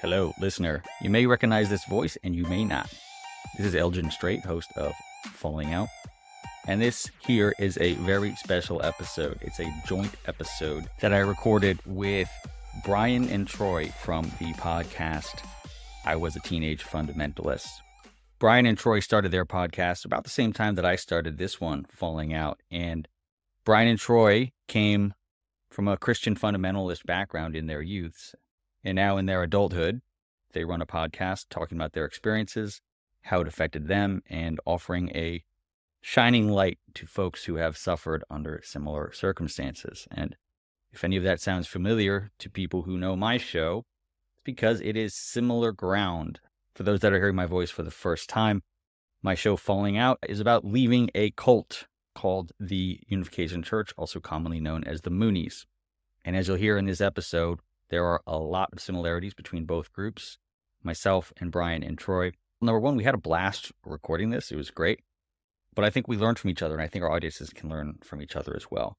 Hello, listener. You may recognize this voice and you may not. This is Elgen Strait, host of Falling Out. And this here is a very special episode. It's a joint episode that I recorded with Brian and Troy from the podcast I Was a Teenage Fundamentalist. Brian and Troy started their podcast about the same time that I started this one, Falling Out. And Brian and Troy came from a Christian fundamentalist background in their youths. And now in their adulthood, they run a podcast talking about their experiences, how it affected them, and offering a shining light to folks who have suffered under similar circumstances. And if any of that sounds familiar to people who know my show, it's because it is similar ground. For those that are hearing my voice for the first time, my show Falling Out is about leaving a cult called the Unification Church, also commonly known as the Moonies. And as you'll hear in this episode, there are a lot of similarities between both groups, myself and Brian and Troy. Number one, we had a blast recording this. It was great. But I think we learned from each other, and I think our audiences can learn from each other as well.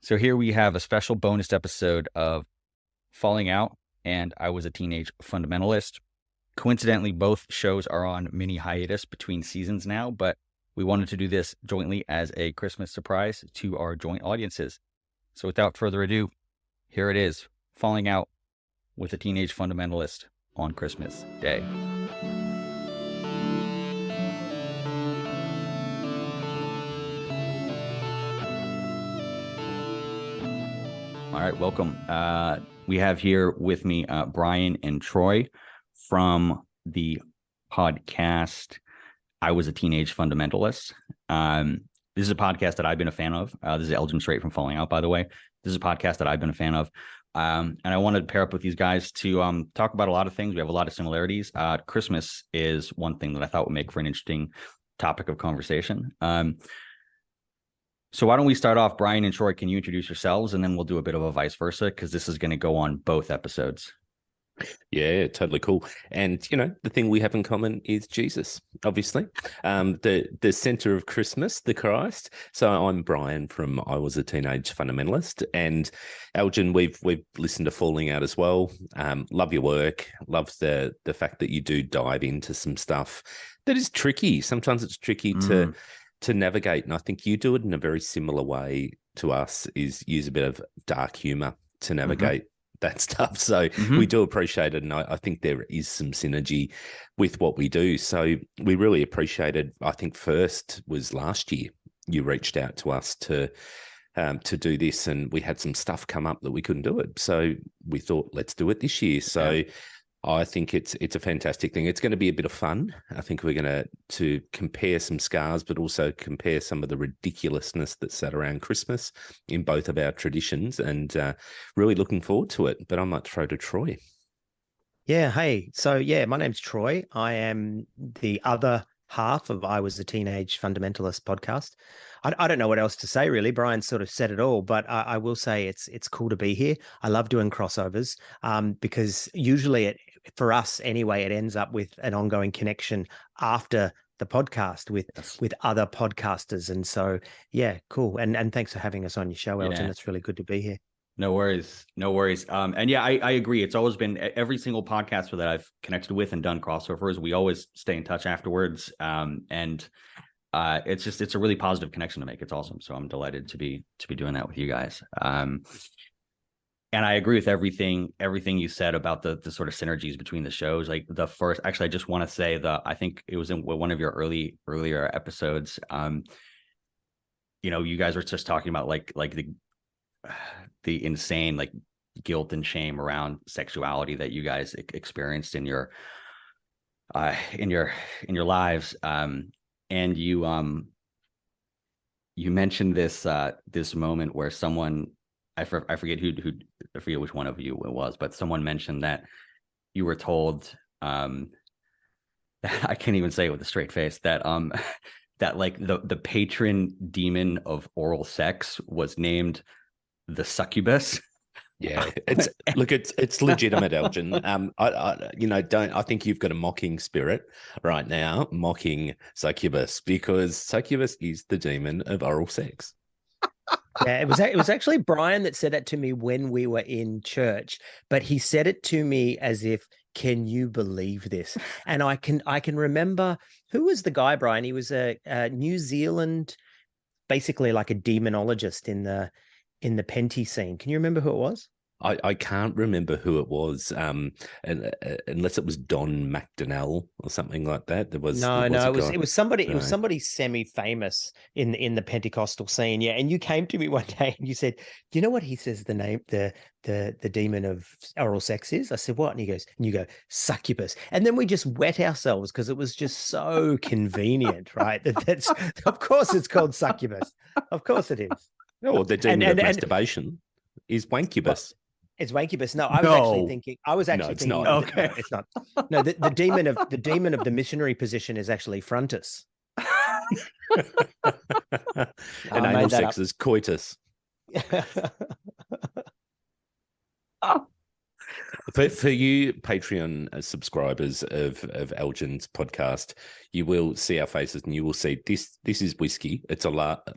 So here we have a special bonus episode of Falling Out and I Was a Teenage Fundamentalist. Coincidentally, both shows are on mini hiatus between seasons now, but we wanted to do this jointly as a Christmas surprise to our joint audiences. So without further ado, here it is. Falling Out with a Teenage Fundamentalist on Christmas Day. All right, welcome. We have here with me Brian and Troy from the podcast I Was a Teenage Fundamentalist. This is a podcast that I've been a fan of. This is Elgen Strait from Falling Out, by the way. This is a podcast that I've been a fan of. And I wanted to pair up with these guys to talk about a lot of things. We have a lot of similarities. Christmas is one thing that I thought would make for an interesting topic of conversation. So why don't we start off, Brian and Troy, can you introduce yourselves, and then we'll do a bit of a vice versa, because this is going to go on both episodes. Yeah, totally cool. And, the thing we have in common is Jesus, obviously. The center of Christmas, the Christ. So I'm Brian from I Was a Teenage Fundamentalist. And Elgen, we've listened to Falling Out as well. Love your work. Love the fact that you do dive into some stuff that is tricky. Sometimes it's tricky to navigate. And I think you do it in a very similar way to us, is use a bit of dark humor to navigate that stuff. So we do appreciate it. And I think there is some synergy with what we do. So we really appreciated, I think first was last year, you reached out to us to do this, and we had some stuff come up that we couldn't do it. So we thought, let's do it this year. So I think it's a fantastic thing. It's going to be a bit of fun. I think we're going to compare some scars, but also compare some of the ridiculousness that's sat around Christmas in both of our traditions, and really looking forward to it. But I might throw to Troy. Yeah. Hey. So my name's Troy. I am the other half of I Was a Teenage Fundamentalist podcast. I don't know what else to say, really. Brian sort of said it all, but I will say it's cool to be here. I love doing crossovers because usually for us anyway, it ends up with an ongoing connection after the podcast with other podcasters. And so, yeah, cool. And thanks for having us on your show, Elgen. It's really good to be here. No worries. And yeah, I agree. It's always been every single podcaster that I've connected with and done crossovers. We always stay in touch afterwards. It's a really positive connection to make. It's awesome. So I'm delighted to be doing that with you guys. And I agree with everything you said about the sort of synergies between the shows. Like the first, actually, I just want to say I think it was in one of your earlier episodes. You guys were just talking about like the insane like guilt and shame around sexuality that you guys experienced in your lives. And you mentioned this moment where someone, I forget I forget which one of you it was, but someone mentioned that you were told, I can't even say it with a straight face, that that like the patron demon of oral sex was named the succubus. Yeah, it's legitimate, Elgen. I think you've got a mocking spirit right now, mocking succubus, because succubus is the demon of oral sex. Yeah, it was actually Brian that said that to me when we were in church, but he said it to me as if can you believe this? And I can remember, who was the guy, Brian? He was a New Zealand, basically like a demonologist in the Pentes scene. Can you remember who it was? I can't remember who it was, unless it was Don McDonnell or something like that. There was No, a guy. it was somebody. No. It was somebody semi-famous in the Pentecostal scene. Yeah, and you came to me one day and you said, "Do you know what he says the name the demon of oral sex is?" I said, "What?" And you go, succubus. And then we just wet ourselves because it was just so convenient, right? That's of course it's called succubus. Of course it is. Oh, the demon of masturbation is wankubus. It's wankubus. No, I was actually thinking. It's thinking. not. Okay, no, it's not. No, the demon of the missionary position is actually frontus. And anal sex is coitus. For you Patreon subscribers of Elgen's podcast, you will see our faces and you will see this is whiskey. It's a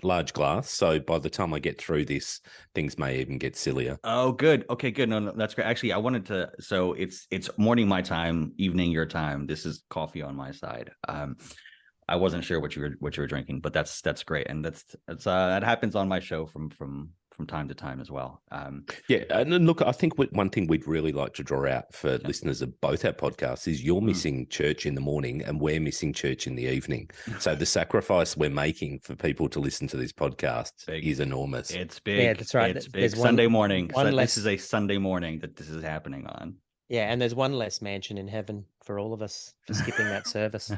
large glass. So by the time I get through this, things may even get sillier. Oh, good. Okay, good. No, that's great. Actually, I wanted to. So it's morning my time, evening your time. This is coffee on my side. I wasn't sure what you were drinking, but that's great, and that happens on my show from time to time as well. Yeah, and look, I think one thing we'd really like to draw out for listeners of both our podcasts is you're missing church in the morning and we're missing church in the evening. So the sacrifice we're making for people to listen to this podcast is enormous. It's big. Yeah, that's right. It's big. Sunday morning. This is a Sunday morning that this is happening on. Yeah, and there's one less mansion in heaven for all of us for skipping that service.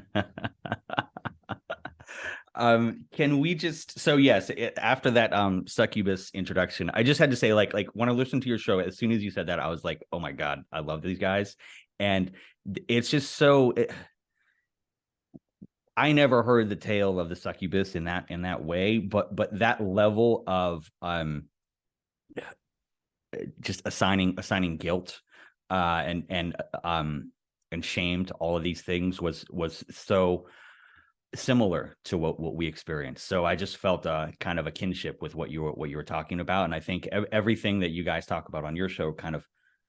Can we just, so yes, after that succubus introduction, I just had to say, like when I listened to your show, as soon as you said that, I was like, oh my God, I love these guys. And it's just I never heard the tale of the succubus in that way, but that level of just assigning guilt and shame to all of these things was so similar to what we experienced. So I just felt kind of a kinship with what you were talking about, and I think everything that you guys talk about on your show kind of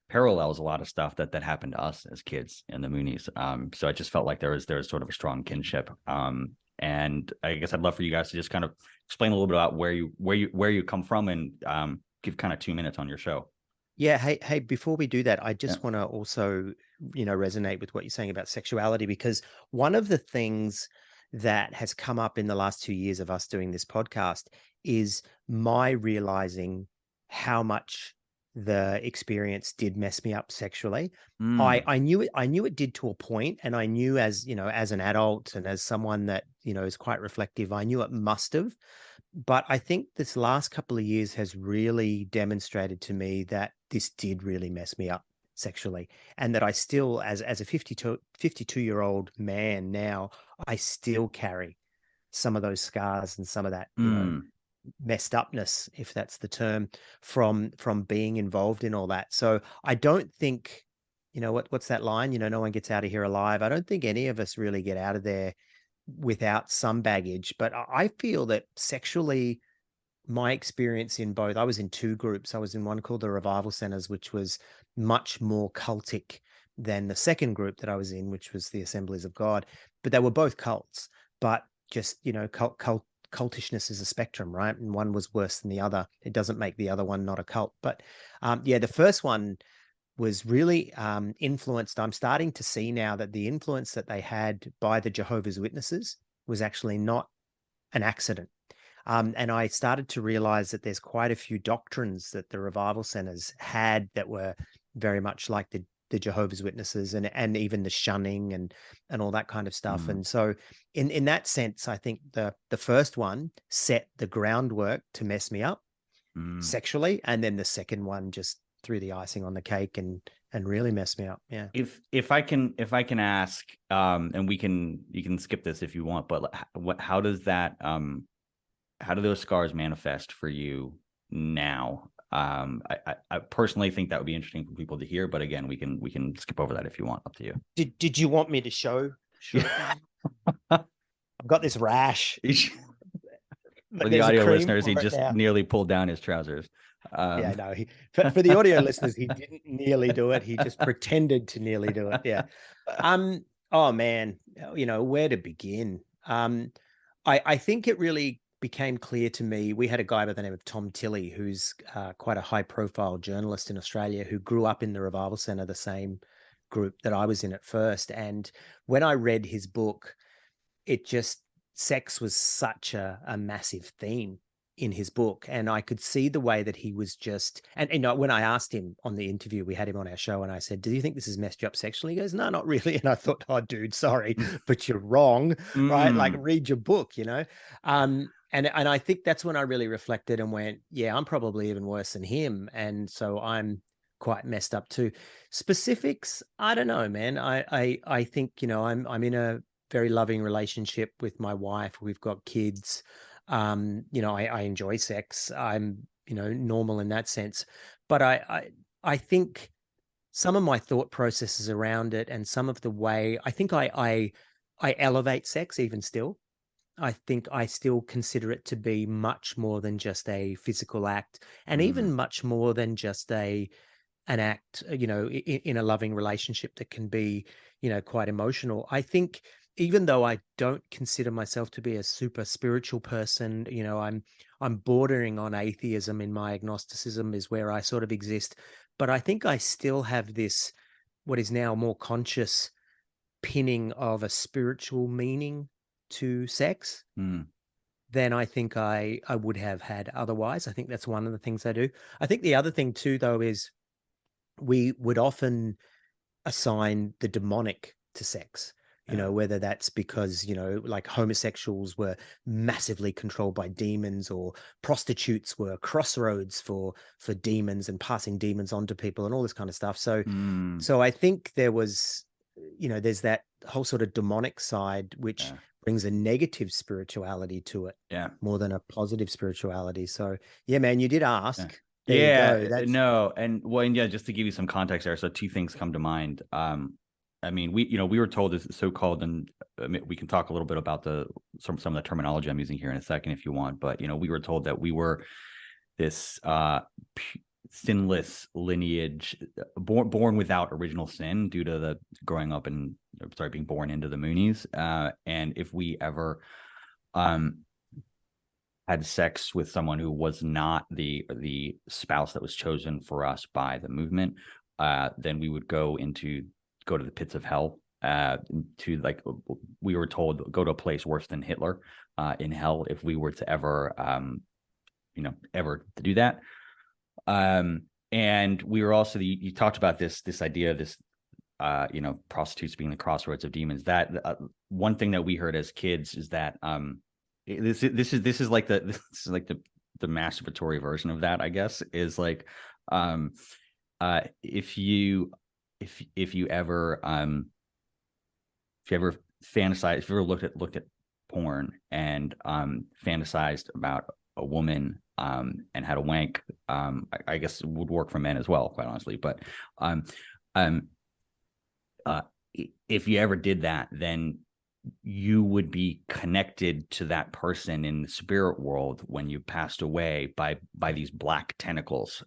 parallels a lot of stuff that happened to us as kids in the Moonies. So I just felt like there was sort of a strong kinship. And I guess I'd love for you guys to just kind of explain a little bit about where you come from, and give kind of 2 minutes on your show. Yeah. Hey, before we do that, I just want to also, resonate with what you're saying about sexuality, because one of the things that has come up in the last 2 years of us doing this podcast is my realizing how much the experience did mess me up sexually. I knew it did to a point, and I knew as an adult and as someone that is quite reflective, I knew it must have. But I think this last couple of years has really demonstrated to me that this did really mess me up sexually, and that I still, as a 52-year-old man now, I still carry some of those scars and some of that messed upness, if that's the term, from being involved in all that. So I don't think, what's that line? No one gets out of here alive. I don't think any of us really get out of there without some baggage. But I feel that sexually, my experience in both, I was in two groups. I was in one called the Revival Centers, which was much more cultic than the second group that I was in, which was the Assemblies of God. But they were both cults, but just, cultishness is a spectrum, right? And one was worse than the other. It doesn't make the other one not a cult. But the first one was really influenced. I'm starting to see now that the influence that they had by the Jehovah's Witnesses was actually not an accident. And I started to realize that there's quite a few doctrines that the Revival Centers had that were very much like the Jehovah's Witnesses, and even the shunning and all that kind of stuff. And so in that sense, I think the first one set the groundwork to mess me up sexually. And then the second one just threw the icing on the cake and really messed me up. Yeah. If I can ask, and you can skip this if you want, but how does that, how do those scars manifest for you now? I personally think that would be interesting for people to hear, but again, we can skip over that if you want. Up to you. Did you want me to show? Sure. I've got this rash. For the audio listeners, he just nearly pulled down his trousers. Yeah, no. For the audio listeners, he didn't nearly do it. He just pretended to nearly do it. Yeah. Oh man, where to begin? I think it really became clear to me. We had a guy by the name of Tom Tilley, who's quite a high-profile journalist in Australia, who grew up in the Revival Centre, the same group that I was in at first. And when I read his book, sex was such a massive theme in his book. And I could see the way that he was and when I asked him on the interview, we had him on our show, and I said, do you think this has messed you up sexually? He goes, no, not really. And I thought, oh, dude, sorry, but you're wrong, right? Like, read your book, And I think that's when I really reflected and went, yeah, I'm probably even worse than him. And so I'm quite messed up too. Specifics, I don't know, man. I think, I'm in a very loving relationship with my wife. We've got kids. I enjoy sex. I'm, normal in that sense. But I think some of my thought processes around it and some of the way I think I elevate sex even still. I think I still consider it to be much more than just a physical act, and even much more than just an act, in a loving relationship that can be, quite emotional. I think even though I don't consider myself to be a super spiritual person, I'm bordering on atheism in my agnosticism is where I sort of exist. But I think I still have this, what is now more conscious pinning of a spiritual meaning to sex than I think I would have had otherwise. I think that's one of the things I do. I think the other thing too, though, is we would often assign the demonic to sex, whether that's because, like homosexuals were massively controlled by demons, or prostitutes were crossroads for demons and passing demons on to people and all this kind of stuff. So I think there was, there's that whole sort of demonic side, which brings a negative spirituality to it more than a positive spirituality. So yeah, man, you did ask. There you go. No. And just to give you some context there. So two things come to mind. I mean, we were told this so-called, and we can talk a little bit about some of the terminology I'm using here in a second if you want, but, we were told that we were this sinless lineage, born without original sin due to being born into the Moonies. And if we ever had sex with someone who was not the spouse that was chosen for us by the movement, then we would go to the pits of hell, we were told, go to a place worse than Hitler in hell if we were to ever ever to do that. And we were also, you talked about this idea of this prostitutes being the crossroads of demons. That one thing that we heard as kids is that this is like the masturbatory version of that, I guess, is like if you ever fantasized, if you ever looked at porn and fantasized about a woman and had a wank, I guess it would work for men as well, quite honestly. But if you ever did that, then you would be connected to that person in the spirit world when you passed away by these black tentacles.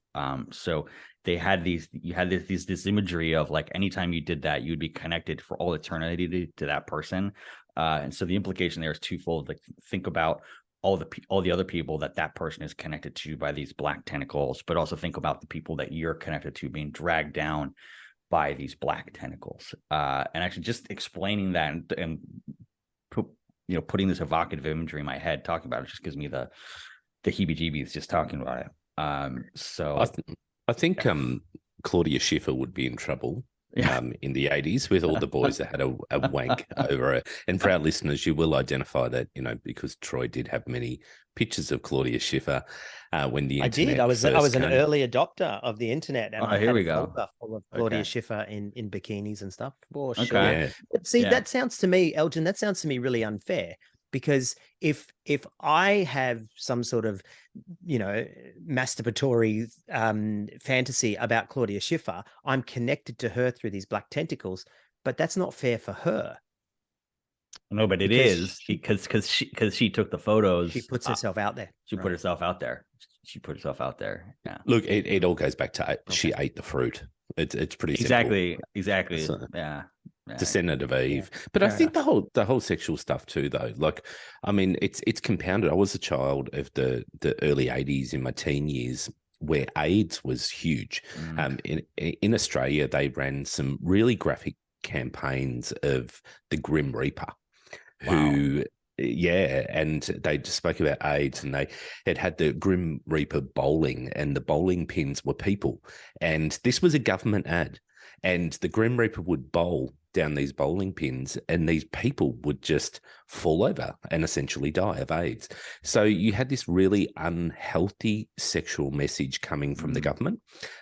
So you had this imagery of like, anytime you did that, you'd be connected for all eternity to that person. And so the implication there is twofold. Like, think about all the other people that person is connected to by these black tentacles, but also think about the people that you're connected to being dragged down by these black tentacles. And actually just explaining that and putting this evocative imagery in my head, talking about it, just gives me the heebie-jeebies just talking about it. So I think Claudia Schiffer would be in trouble in the 80s with all the boys that had a wank over it. And for our listeners, you will identify that, because Troy did have many pictures of Claudia Schiffer when the internet I was an came. early adopter of the internet, and I here had we a go. folder full of Claudia Schiffer in bikinis and stuff. For sure. Okay. But see, that sounds to me, Elgen, that sounds to me really unfair, because if I have some sort of masturbatory fantasy about Claudia Schiffer, I'm connected to her through these black tentacles, but that's not fair for her. No, but it is because she took the photos. She puts herself out there. She put herself out there. she put herself out there. Yeah. Look, it all goes back to she ate the fruit. It's pretty simple. Exactly. So, Yeah. descendant of Eve. Yeah, but I fair think enough. the whole sexual stuff too, though. Like, I mean, it's compounded. I was a child of the early 80s in my teen years, where AIDS was huge. In Australia, they ran some really graphic campaigns of the Grim Reaper, who yeah, and they just spoke about AIDS, and they had the Grim Reaper bowling, and the bowling pins were people, and this was a government ad, and the Grim Reaper would bowl down these bowling pins, and these people would just fall over and essentially die of AIDS. So you had this really unhealthy sexual message coming from the government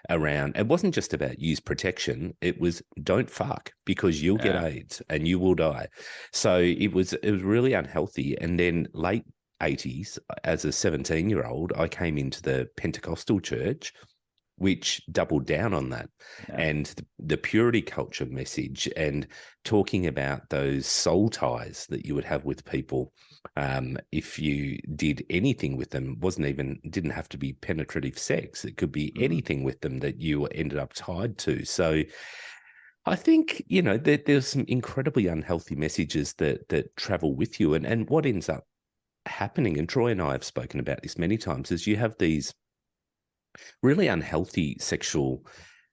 around. It wasn't just about use protection; it was don't fuck because you'll get AIDS and you will die. So it was really unhealthy. And then late 80s, as a 17-year-old, I came into the Pentecostal church, which doubled down on that, and the purity culture message, and talking about those soul ties that you would have with people if you did anything with them. Didn't have to be penetrative sex. It could be anything with them that you ended up tied to. So I think, there's some incredibly unhealthy messages that travel with you, and what ends up happening, and Troy and I have spoken about this many times, is you have these really unhealthy sexual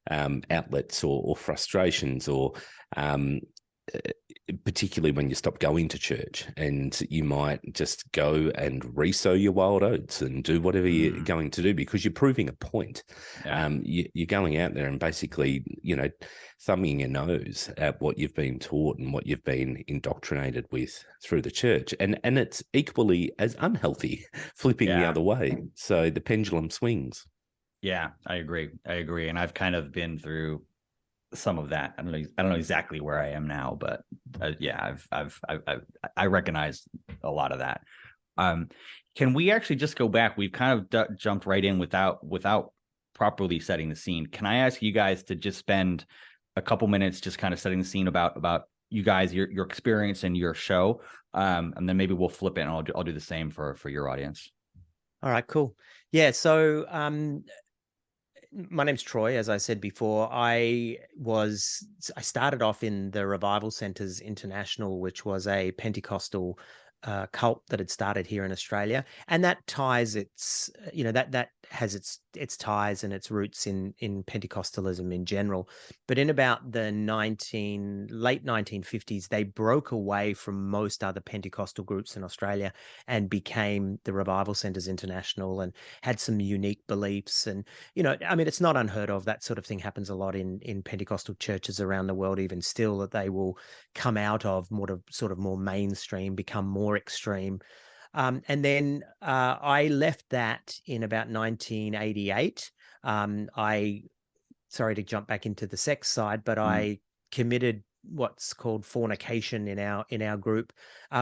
outlets or frustrations, or particularly when you stop going to church, and you might just go and resow your wild oats and do whatever you're going to do because you're proving a point. You're going out there and basically, thumbing your nose at what you've been taught and what you've been indoctrinated with through the church. And it's equally as unhealthy flipping the other way. So the pendulum swings. Yeah, I agree. And I've kind of been through some of that. I don't know exactly where I am now, but I recognize a lot of that. Can we actually just go back? We've kind of jumped right in without properly setting the scene. Can I ask you guys to just spend a couple minutes just kind of setting the scene about you guys, your experience and your show, and then maybe we'll flip it and I'll do the same for your audience. All right, cool. Yeah, so my name's Troy. As I said before, I started off in the Revival Centers International, which was a Pentecostal cult that had started here in Australia, and that ties that has its ties and its roots in Pentecostalism in general. But in about the late 1950s, they broke away from most other Pentecostal groups in Australia and became the Revival Centers International, and had some unique beliefs. And it's not unheard of. That sort of thing happens a lot in Pentecostal churches around the world, even still, that they will come out of more mainstream, become more extreme. And then I left that in about 1988. Sorry to jump back into the sex side, but I committed what's called fornication in our group,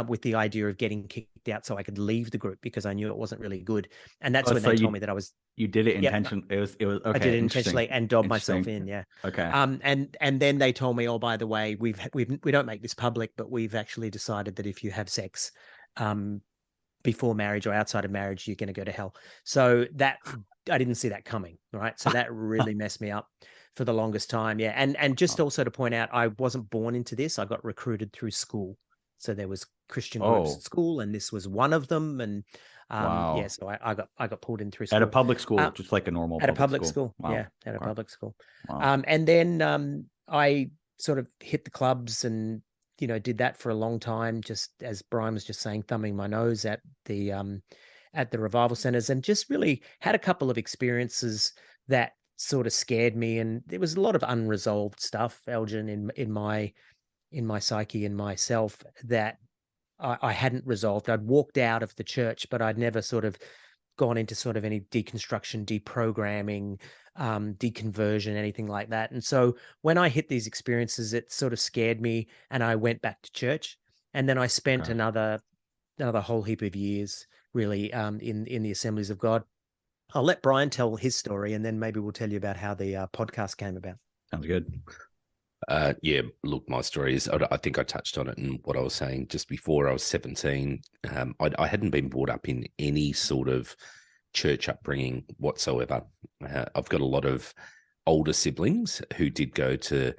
with the idea of getting kicked out so I could leave the group because I knew it wasn't really good. And that's when they told me that I was. You did it intentionally. It was okay. I did it intentionally and dobbed myself in. Yeah. Okay. And then they told me, oh, by the way, we don't make this public, but we've actually decided that if you have sex before marriage or outside of marriage, you're going to go to hell. So that I didn't see that coming. Right. So that really messed me up for the longest time. Yeah. And just also to point out, I wasn't born into this. I got recruited through school. So there was Christian groups at school, and this was one of them. And so I got pulled in through school. At a public school, just like a normal at a public school. Wow. Yeah, at a public school. Wow. And then I sort of hit the clubs and did that for a long time, just as Brian was just saying, thumbing my nose at the revival centers, and just really had a couple of experiences that sort of scared me. And there was a lot of unresolved stuff, Elgen, in my psyche and myself, that I hadn't resolved. I'd walked out of the church, but I'd never sort of gone into sort of any deconstruction, deprogramming, deconversion, anything like that. And so when I hit these experiences, it sort of scared me, and I went back to church. And then I spent another whole heap of years really in the Assemblies of God. I'll let Brian tell his story, and then maybe we'll tell you about how the podcast came about. Sounds good. Look, my story is, I think I touched on it in what I was saying just before. I was 17. I hadn't been brought up in any sort of church upbringing whatsoever. I've got a lot of older siblings who did go to,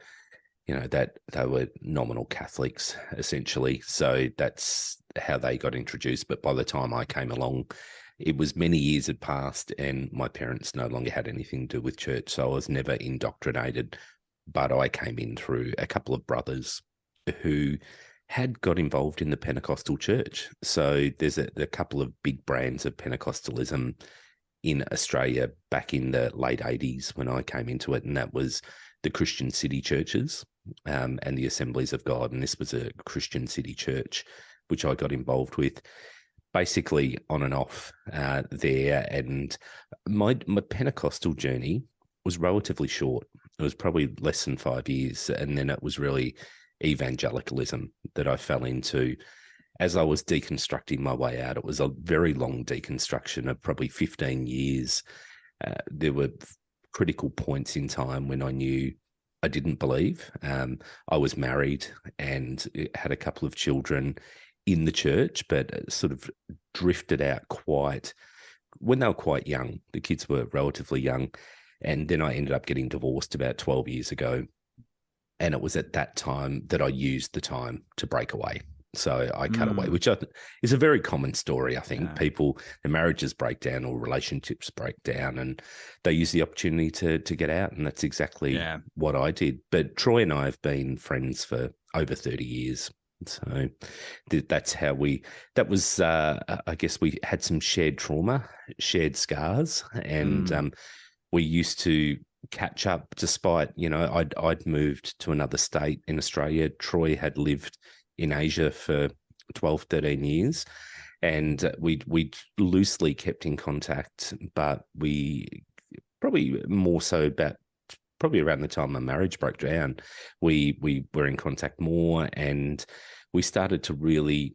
that they were nominal Catholics, essentially. So that's how they got introduced. But by the time I came along, it was many years had passed and my parents no longer had anything to do with church. So I was never indoctrinated, but I came in through a couple of brothers who had got involved in the Pentecostal church. So there's a couple of big brands of Pentecostalism in Australia back in the late 80s when I came into it, and that was the Christian city churches and the Assemblies of God. And this was a Christian city church, which I got involved with basically on and off there. And my Pentecostal journey was relatively short. It was probably less than 5 years. And then it was really evangelicalism that I fell into as I was deconstructing my way out. It was a very long deconstruction of probably 15 years. There were critical points in time when I knew I didn't believe. I was married and had a couple of children in the church, but sort of drifted out when they were quite young. The kids were relatively young. And then I ended up getting divorced about 12 years ago. And it was at that time that I used the time to break away. So I cut away, which is a very common story. I think people, their marriages break down or relationships break down and they use the opportunity to get out. And that's exactly what I did. But Troy and I have been friends for over 30 years. So that's how I guess we had some shared trauma, shared scars. And we used to catch up despite, I'd moved to another state in Australia. Troy had lived in Asia for 12, 13 years. And we'd loosely kept in contact, but we probably more so probably around the time my marriage broke down, we were in contact more and we started to really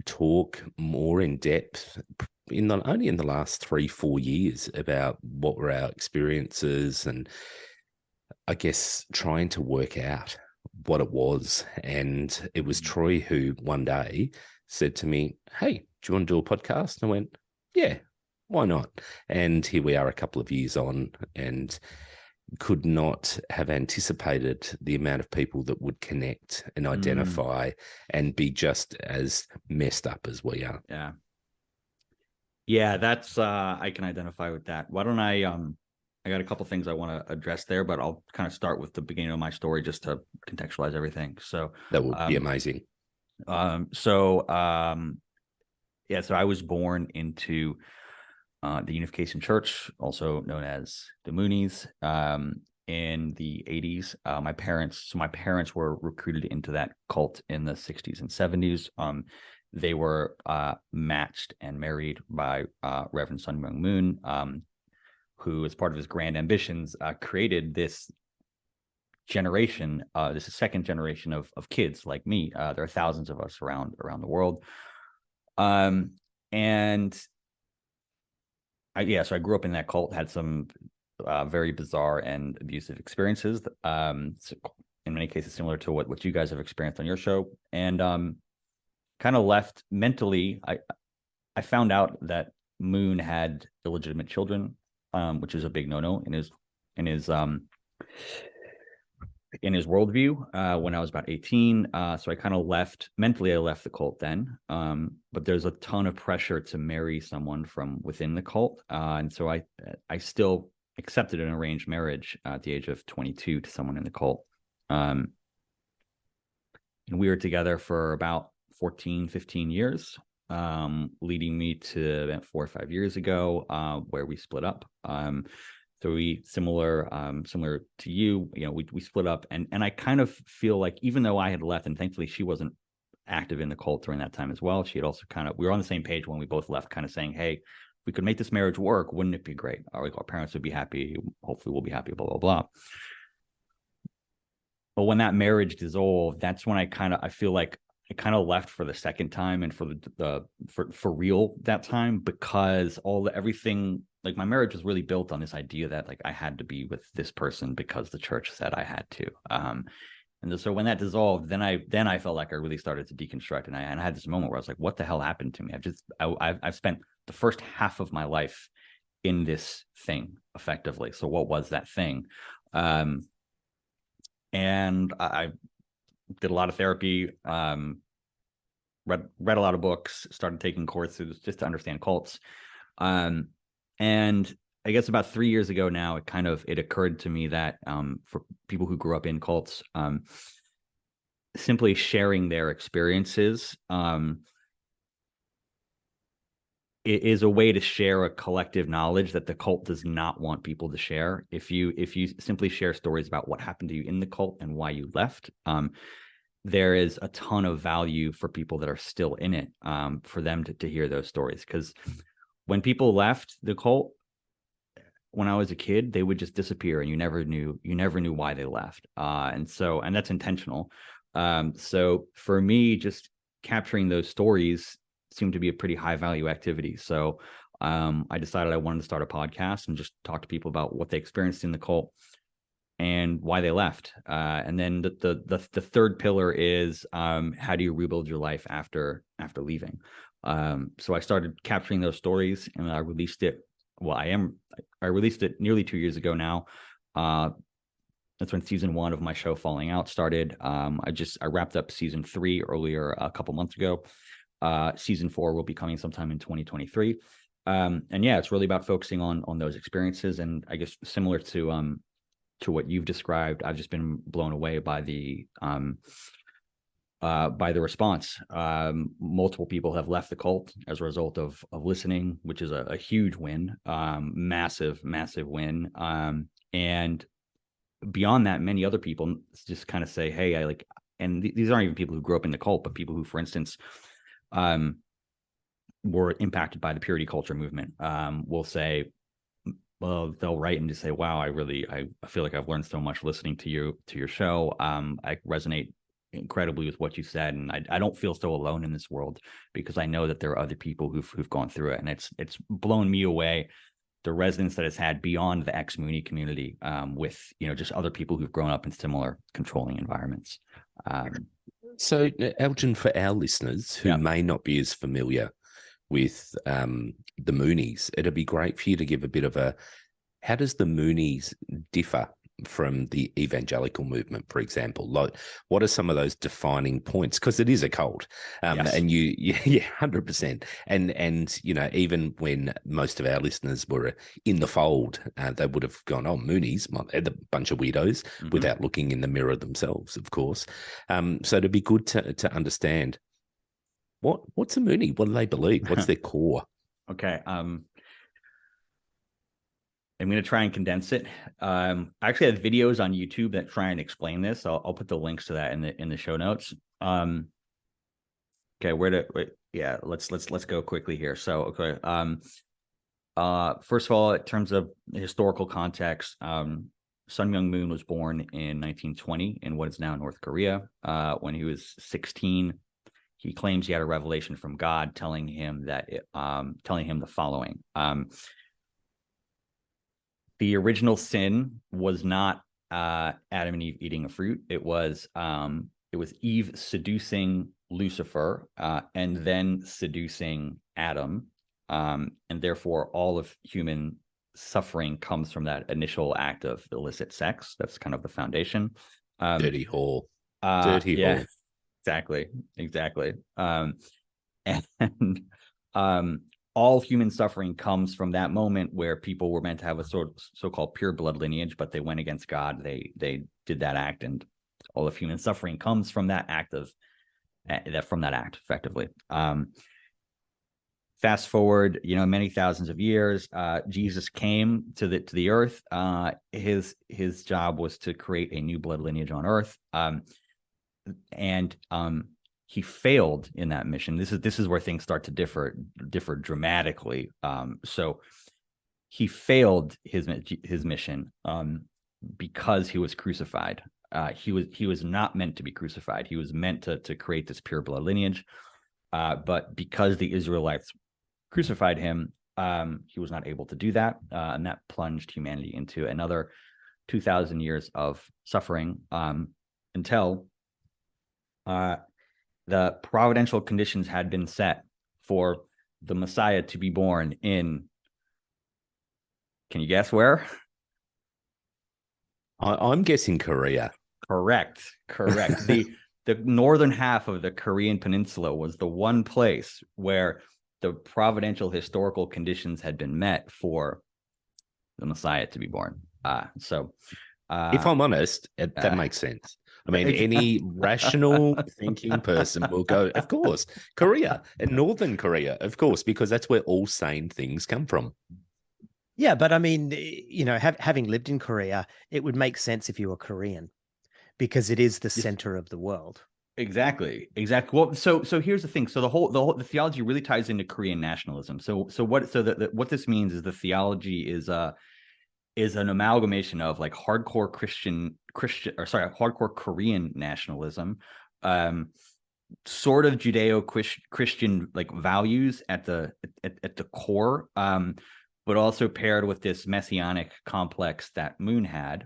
talk more in depth only in the last 3-4 years about what were our experiences and I guess trying to work out what it was. And it was Troy who one day said to me, "Hey, do you want to do a podcast?" And I went, "Yeah, why not?" And here we are a couple of years on and could not have anticipated the amount of people that would connect and identify and be just as messed up as we are. Yeah, that's I can identify with that. Why don't I got a couple things I want to address there, but I'll kind of start with the beginning of my story just to contextualize everything. So that would be amazing. So I was born into the Unification Church, also known as the Moonies, in the 80s. My parents were recruited into that cult in the 60s and 70s. They were matched and married by Reverend Sun Myung Moon, who, as part of his grand ambitions, created this generation. This is second generation of kids like me. There are thousands of us around the world. So I grew up in that cult, had some very bizarre and abusive experiences, so in many cases similar to what you guys have experienced on your show, and kind of left mentally. I found out that Moon had illegitimate children, which is a big no-no in his worldview when I was about 18. So I kind of left the cult then. But there's a ton of pressure to marry someone from within the cult. And so I still accepted an arranged marriage at the age of 22 to someone in the cult. And we were together for about 14, 15 years, leading me to about 4 or 5 years ago, where we split up. So we similar to you, we split up, and I kind of feel like even though I had left, and thankfully she wasn't active in the cult during that time as well, she had also we were on the same page when we both left, kind of saying, "Hey, if we could make this marriage work, wouldn't it be great? Our parents would be happy. Hopefully we'll be happy, blah, blah, blah." But when that marriage dissolved, that's when I feel like I kind of left for the second time and for real that time, because everything, like my marriage was really built on this idea that like I had to be with this person because the church said I had to. And so when that dissolved, then I felt like I really started to deconstruct, and I had this moment where I was like, what the hell happened to me? I've spent the first half of my life in this thing effectively. So what was that thing? And I did a lot of therapy, read a lot of books, started taking courses just to understand cults. And I guess about 3 years ago now, it occurred to me that for people who grew up in cults, simply sharing their experiences it is a way to share a collective knowledge that the cult does not want people to share. If you simply share stories about what happened to you in the cult and why you left, there is a ton of value for people that are still in it, for them to hear those stories. Because when people left the cult, when I was a kid, they would just disappear, and you never knew why they left. And that's intentional. So for me, just capturing those stories seemed to be a pretty high value activity. So I decided I wanted to start a podcast and just talk to people about what they experienced in the cult and why they left. And then the third pillar is how do you rebuild your life after leaving? So I started capturing those stories, and I released it. Well, I released it nearly 2 years ago now. That's when season 1 of my show Falling Out started. I wrapped up season 3 earlier, a couple months ago. Season 4 will be coming sometime in 2023. And yeah, it's really about focusing on those experiences. And I guess similar to what you've described, I've just been blown away by the response. Multiple people have left the cult as a result of listening, which is a huge win, massive win. And beyond that, many other people just kind of say, hey, and these aren't even people who grew up in the cult, but people who, for instance, were impacted by the purity culture movement, will say, well, they'll write and just say, wow, I feel like I've learned so much listening to your show. I resonate incredibly with what you said, and I don't feel so alone in this world, because I know that there are other people who've gone through it, and it's blown me away, the resonance that it's had beyond the ex-Mooney community, with just other people who've grown up in similar controlling environments. So, Elgen, for our listeners who may not be as familiar with the Moonies, it'd be great for you to give a bit of how does the Moonies differ from the evangelical movement, for example? Like, what are some of those defining points? Because it is a cult, Yes. and you 100%. And even when most of our listeners were in the fold, they would have gone, "Oh, Moonies, they're a bunch of weirdos," without looking in the mirror themselves, of course. So it'd be good to understand what's a Moonie. What do they believe? What's their core? Okay. I'm going to try and condense it. I actually have videos on YouTube that try and explain this. I'll put the links to that in the show notes. Okay, let's go quickly here. So, okay. First of all, in terms of historical context, Sun Myung Moon was born in 1920 in what is now North Korea. When he was 16, he claims he had a revelation from God telling him the following. The original sin was not Adam and Eve eating a fruit. It was Eve seducing Lucifer, and then seducing Adam, and therefore all of human suffering comes from that initial act of illicit sex. That's kind of the foundation. Dirty whore. Dirty whore. Exactly. And all human suffering comes from that moment where people were meant to have a so-called pure blood lineage, but they went against God. They did that act, and all of human suffering comes from that act effectively. Fast forward, many thousands of years, Jesus came to the earth. His job was to create a new blood lineage on earth, and he failed in that mission. This is where things start to differ dramatically. So he failed his mission because he was crucified. He was not meant to be crucified. He was meant to create this pure blood lineage. But because the Israelites crucified him, he was not able to do that, and that plunged humanity into another 2,000 years of suffering, until the providential conditions had been set for the Messiah to be born in Can you guess where? I'm guessing Korea. Correct. The northern half of the Korean peninsula was the one place where the providential historical conditions had been met for the Messiah to be born. If I'm honest, that makes sense. I mean, any rational thinking person will go, of course, Korea and Northern Korea, of course, because that's where all sane things come from. Yeah, but I mean, having lived in Korea, it would make sense if you were Korean, because it is the center of the world. Exactly. Well, so here's the thing. So the theology really ties into Korean nationalism. What this means is the theology is an amalgamation of like hardcore hardcore Korean nationalism, sort of Judeo-Christian like values at the core, but also paired with this messianic complex that Moon had,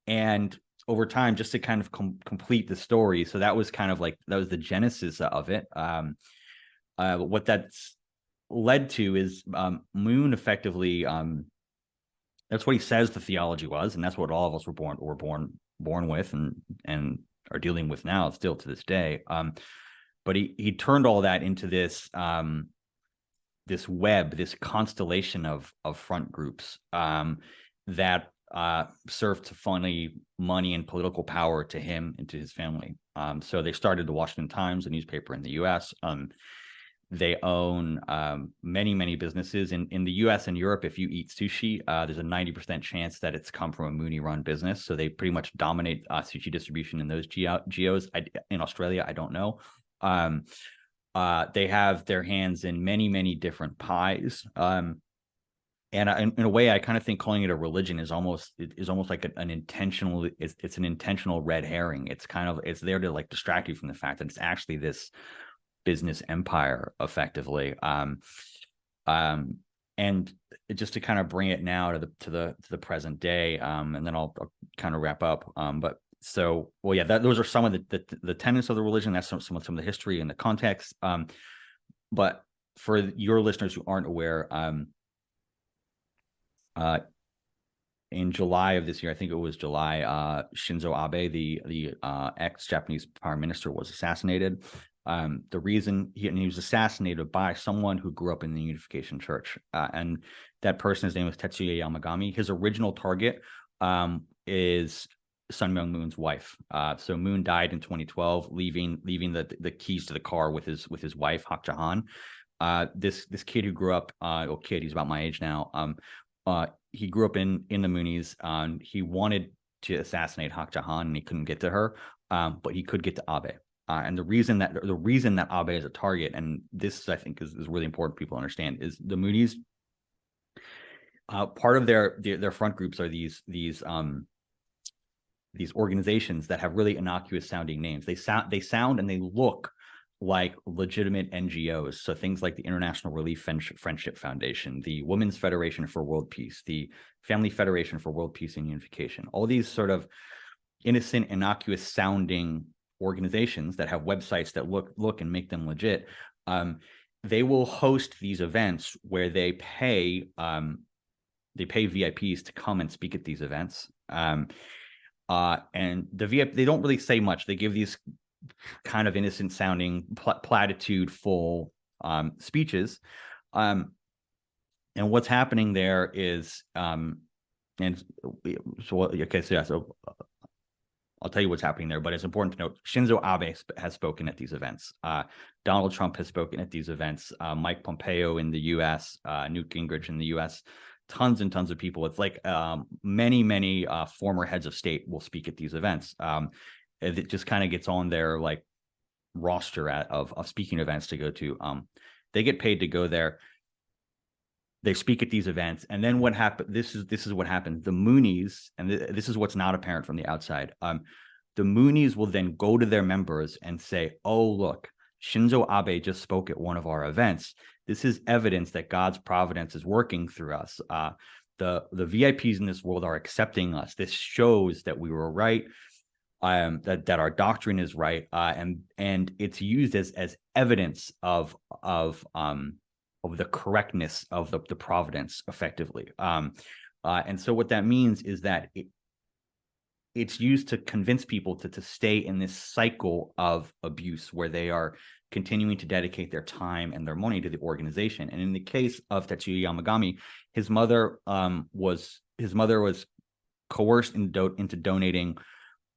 and over time, just to kind of complete the story. So that was the genesis of it. What that's led to is Moon effectively. That's what he says the theology was, and that's what all of us were born with, and are dealing with now, still to this day. But he turned all that into this this web, this constellation of front groups that served to funnel money and political power to him and to his family. So they started the Washington Times, a newspaper in the U.S. They own many businesses in the U.S. and Europe. If you eat sushi, there's a 90% chance that it's come from a Mooney-run business. So they pretty much dominate sushi distribution in those geos. In Australia, I don't know. They have their hands in many different pies. And in a way, I kind of think calling it a religion is almost like an intentional. It's an intentional red herring. It's there to like distract you from the fact that it's actually this business empire, effectively. And just to kind of bring it now to the present day, and then I'll kind of wrap up. Those are some of the tenets of the religion. That's some of the history and the context. But for your listeners who aren't aware, in July of this year, I think it was July, Shinzo Abe, the ex-Japanese prime minister, was assassinated. The reason he was assassinated by someone who grew up in the Unification Church, and that person's name was Tetsuya Yamagami. His original target is Sun Myung Moon's wife. So Moon died in 2012, leaving the keys to the car with his wife, Hak Jahan. This kid who grew up, he's about my age now. He grew up in the Moonies. He wanted to assassinate Hak Jahan, and he couldn't get to her, but he could get to Abe. And the reason that Abe is a target, and this I think is really important for people to understand, is the Moonies. Part of their front groups are these organizations that have really innocuous sounding names. They sound and they look like legitimate NGOs. So things like the International Relief Friendship Foundation, the Women's Federation for World Peace, the Family Federation for World Peace and Unification, all these sort of innocent, innocuous sounding organizations that have websites that look and make them legit. They will host these events where they pay VIPs to come and speak at these events. And the VIP, they don't really say much. They give these kind of innocent sounding platitude full speeches. And what's happening there is, so I'll tell you what's happening there, but it's important to note Shinzo Abe has spoken at these events. Donald Trump has spoken at these events. Mike Pompeo in the U.S., Newt Gingrich in the U.S., tons and tons of people. It's like many former heads of state will speak at these events. It just kind of gets on their like roster of speaking events to go to. They get paid to go there. They speak at these events, and then what happened? This is what happened. The Moonies, and this is what's not apparent from the outside. The Moonies will then go to their members and say, "Oh, look, Shinzo Abe just spoke at one of our events. This is evidence that God's providence is working through us. The VIPs in this world are accepting us. This shows that we were right, that our doctrine is right, and it's used as evidence of the correctness of the providence, effectively. And so what that means is that it's used to convince people to stay in this cycle of abuse where they are continuing to dedicate their time and their money to the organization. And in the case of Tetsuya Yamagami, his mother was coerced into donating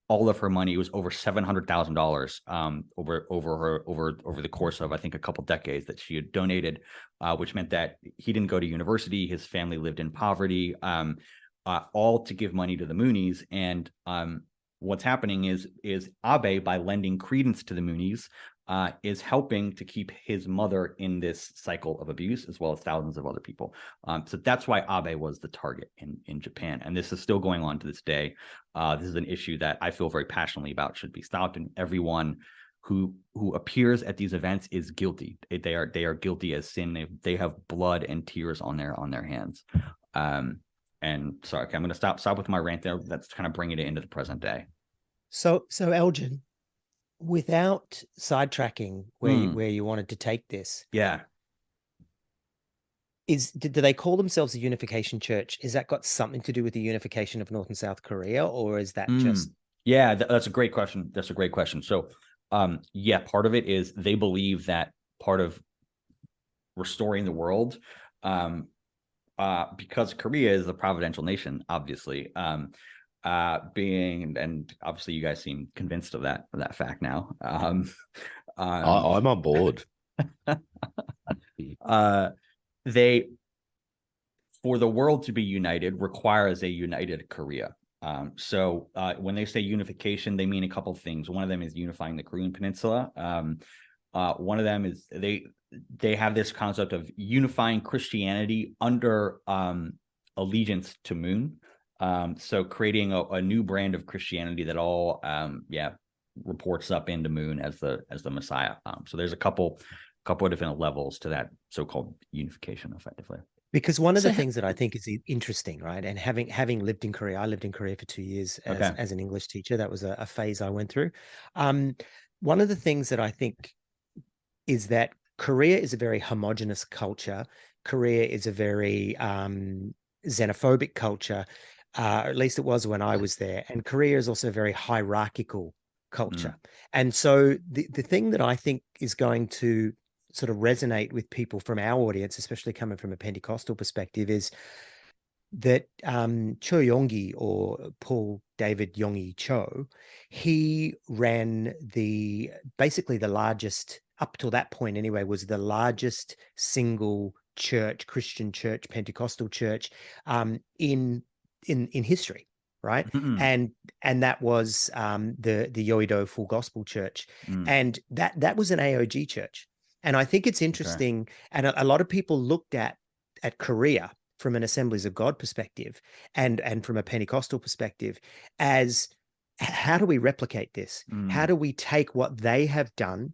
all of her money. It was over $700,000 over the course of, I think, a couple decades that she had donated, which meant that he didn't go to university. His family lived in poverty, all to give money to the Moonies. And what's happening is Abe, by lending credence to the Moonies, is helping to keep his mother in this cycle of abuse, as well as thousands of other people. So that's why Abe was the target in Japan. And this is still going on to this day. This is an issue that I feel very passionately about, should be stopped. And everyone who appears at these events is guilty. They are guilty as sin. They have blood and tears on their hands. And sorry, okay, I'm going to stop with my rant there. That's kind of bringing it into the present day. So Elgen, without sidetracking where you wanted to take this, yeah, do they call themselves the Unification Church? Is that got something to do with the unification of North and South Korea, or is that just? Yeah, that's a great question. That's a great question. So, yeah, part of it is they believe that part of restoring the world, because Korea is a providential nation, obviously, and obviously you guys seem convinced of that fact now. I'm on board. For the world to be united requires a united Korea. So when they say unification, they mean a couple of things. One of them is unifying the Korean Peninsula. One of them is they have this concept of unifying Christianity under allegiance to Moon. So creating a new brand of Christianity that all reports up into Moon as the Messiah. So there's a couple of different levels to that so-called unification, effectively. Because one of the things that I think is interesting, right? And having lived in Korea, I lived in Korea for 2 years as an English teacher. That was a phase I went through. One of the things that I think is that Korea is a very homogenous culture. Korea is a very xenophobic culture, at least it was when I was there. And Korea is also a very hierarchical culture. And so the thing that I think is going to sort of resonate with people from our audience, especially coming from a Pentecostal perspective, is that Cho Yonggi, or Paul David Yonggi Cho, he ran basically the largest, up till that point anyway, was the largest single church, Christian church, Pentecostal church in history, right? And that was the Yoido Full Gospel Church, and that was an AOG church. And I think it's interesting, and a lot of people looked at Korea from an Assemblies of God perspective and from a Pentecostal perspective as, how do we replicate this? How do we take what they have done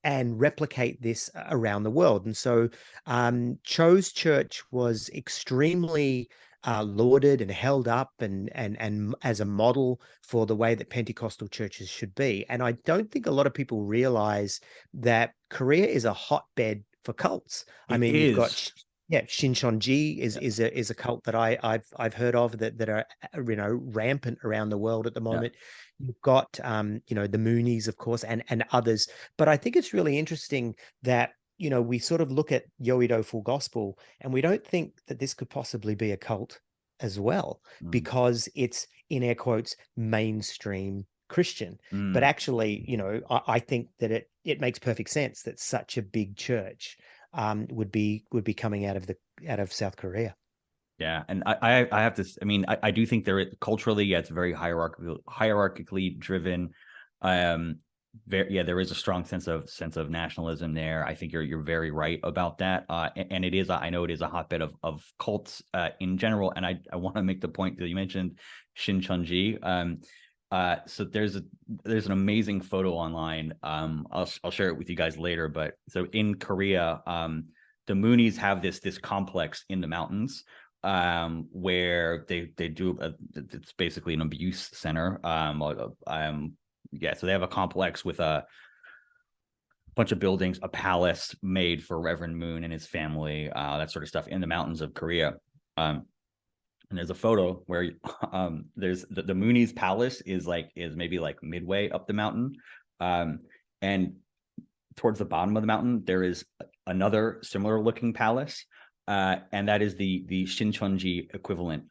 and replicate this around the world? And so Cho's church was extremely lauded and held up and as a model for the way that Pentecostal churches should be. And I don't think a lot of people realize that Korea is a hotbed for cults. You've got Shincheonji is a cult that I've heard of that are rampant around the world at the moment. You've got the Moonies, of course, and others. But I think it's really interesting that we sort of look at Yoido Full Gospel and we don't think that this could possibly be a cult as well, because it's, in air quotes, mainstream Christian. But actually, I think that it makes perfect sense that such a big church would be coming out of South Korea. Yeah, and I have to. I do think culturally, it's very hierarchically driven. There is a strong sense of nationalism there. I think you're very right about that. And it is, I know it is a hotbed of cults in general. And I want to make the point that you mentioned Shincheonji. So there's an amazing photo online. I'll share it with you guys later. But so in Korea, the Moonies have this complex in the mountains where they do it's basically an abuse center. So they have a complex with bunch of buildings, a palace made for Reverend Moon and his family, that sort of stuff in the mountains of Korea. And there's a photo where there's the Moonies palace is maybe like midway up the mountain. And towards the bottom of the mountain, there is another similar looking palace. And that is the Shincheonji equivalent,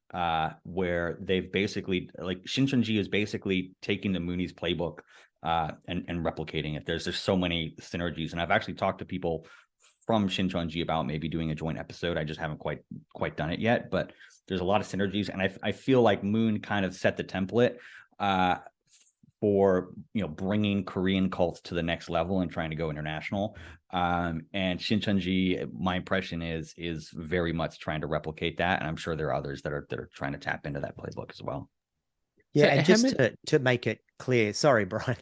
where they've basically, like, Shincheonji is basically taking the Moonies playbook and replicating it. There's so many synergies. And I've actually talked to people from Shincheonji about maybe doing a joint episode. I just haven't quite done it yet, but there's a lot of synergies. And I feel like Moon kind of set the template for, bringing Korean cults to the next level and trying to go international. And Shincheonji, my impression is very much trying to replicate that. And I'm sure there are others that are trying to tap into that playbook as well. Yeah, So and just to make it clear, sorry, Brian,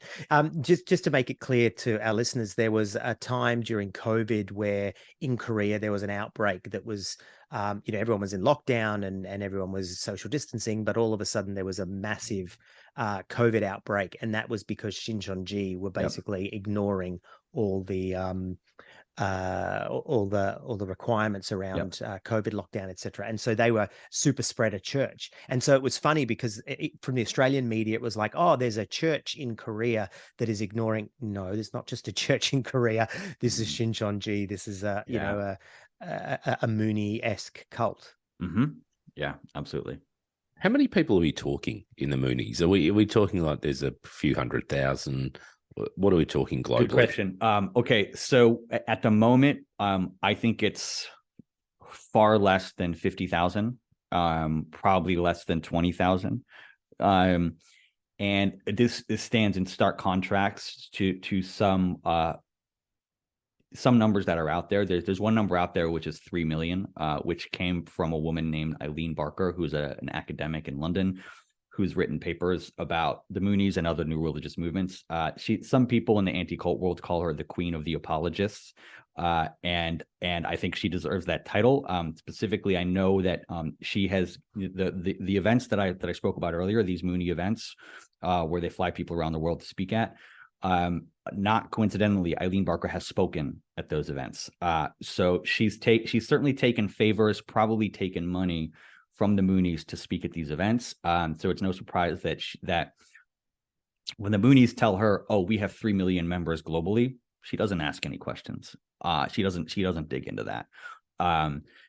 just to make it clear to our listeners, there was a time during COVID where in Korea there was an outbreak that was, everyone was in lockdown and everyone was social distancing, but all of a sudden there was a massive COVID outbreak, and that was because Shincheonji were basically ignoring all the requirements around COVID lockdown, etc. And so they were super spreader church. And so it was funny because from the Australian media, it was like, oh, there's a church in Korea that is ignoring. No, there's not just a church in Korea. This is Shincheonji. This is a Moonie-esque cult. Mm-hmm. Yeah, absolutely. How many people are we talking in the Moonies? Are we talking like there's a few 100,000? What are we talking globally? Good question. Okay, so at the moment, I think it's far less than 50,000, probably less than 20,000. And this stands in stark contrast to some numbers that are out there. There's one number out there which is 3 million, which came from a woman named Eileen Barker, who's an academic in London, who's written papers about the Moonies and other new religious movements. Some people in the anti-cult world call her the queen of the apologists, and I think she deserves that title. Specifically, I know that she has the events that I spoke about earlier, these Moonie events, where they fly people around the world to speak at. Not coincidentally, Eileen Barker has spoken at those events. So she's certainly taken favors, probably taken money from the Moonies to speak at these events. So it's no surprise that when the Moonies tell her, "Oh, we have 3 million members globally," she doesn't ask any questions. She doesn't dig into that.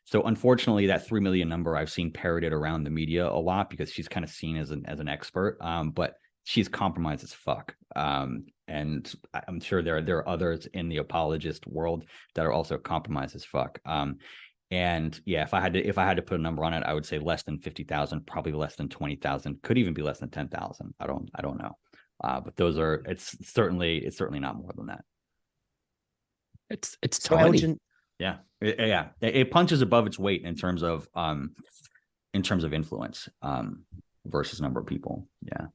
So unfortunately, that 3 million number I've seen parroted around the media a lot because she's kind of seen as an expert. But she's compromised as fuck. And I'm sure there are others in the apologist world that are also compromised as fuck. And yeah, if I had to put a number on it, I would say less than 50,000, probably less than 20,000, could even be less than 10,000. I don't know. But it's certainly not more than that. It's So tiny. Elgen, It punches above its weight in terms of influence, versus number of people. Yeah.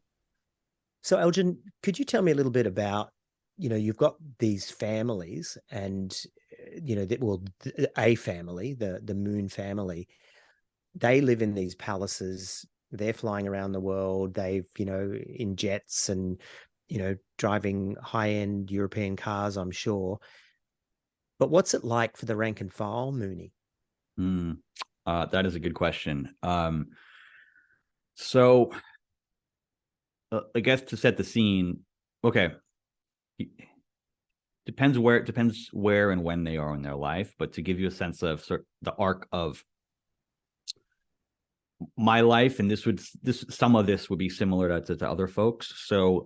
So Elgen, could you tell me a little bit about, you've got these families and, a family, the Moon family, they live in these palaces, they're flying around the world, they've, in jets and, driving high-end European cars, I'm sure. But what's it like for the rank and file Moonie? That is a good question. So I guess to set the scene, okay, depends where and when they are in their life, but to give you a sense of sort of the arc of my life, and some of this would be similar to other folks. So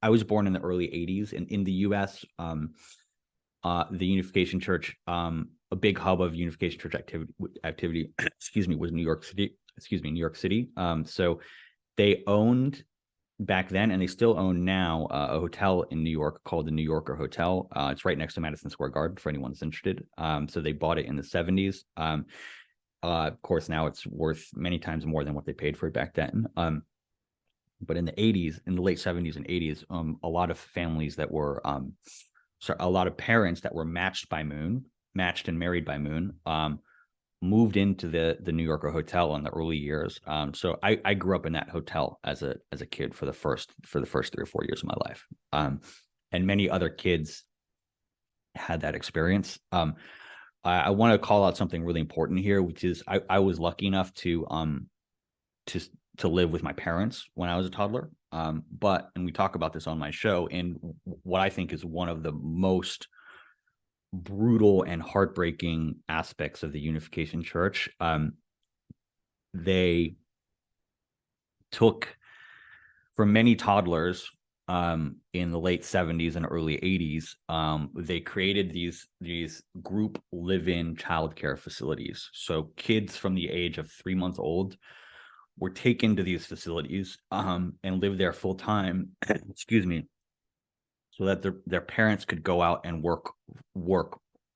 I was born in the early 80s in the US. The Unification Church, a big hub of Unification Church activity was New York City. So they owned back then, and they still own now, a hotel in New York called the New Yorker Hotel. It's right next to Madison Square Garden for anyone that's interested. So they bought it in the 70s. Of course, now it's worth many times more than what they paid for it back then. But in the 80s, in the late 70s and 80s, a lot of families that were, a lot of parents that were matched and married by Moon, moved into the New Yorker Hotel in the early years. So I grew up in that hotel as a kid for the first 3 or 4 years of my life. And many other kids had that experience. I want to call out something really important here, which is I was lucky enough to live with my parents when I was a toddler. And we talk about this on my show, and what I think is one of the most brutal and heartbreaking aspects of the Unification Church. They took, for many toddlers, in the late 70s and early 80s, they created these group live-in childcare facilities. So kids from the age of 3 months old were taken to these facilities and lived there full time, excuse me, so that their parents could go out and work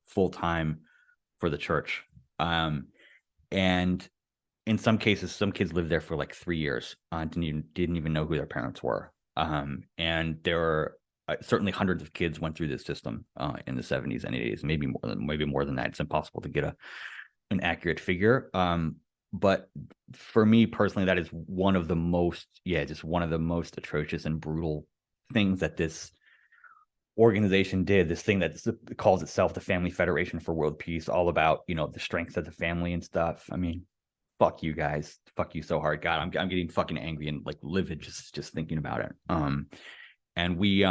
full time for the church. And in some cases, some kids lived there for like 3 years, didn't even know who their parents were. And there were certainly hundreds of kids went through this system in the 70s and 80s, maybe more than that. It's impossible to get an accurate figure. But for me personally, that is one of the most atrocious and brutal things that this organization did. This thing that calls itself the Family Federation for World Peace, all about, the strength of the family and stuff. I mean, fuck you guys, fuck you so hard. God, I'm getting fucking angry and like livid just thinking about it. And we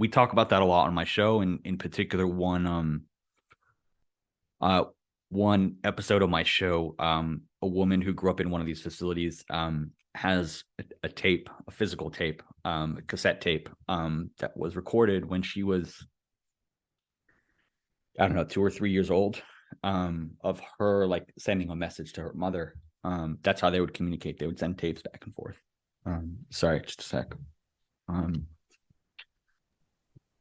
talk about that a lot on my show, and in particular one episode of my show, a woman who grew up in one of these facilities has a physical tape, a cassette tape that was recorded when she was, I don't know, 2 or 3 years old, of her like sending a message to her mother. That's how they would communicate. They would send tapes back and forth. Sorry, just a sec.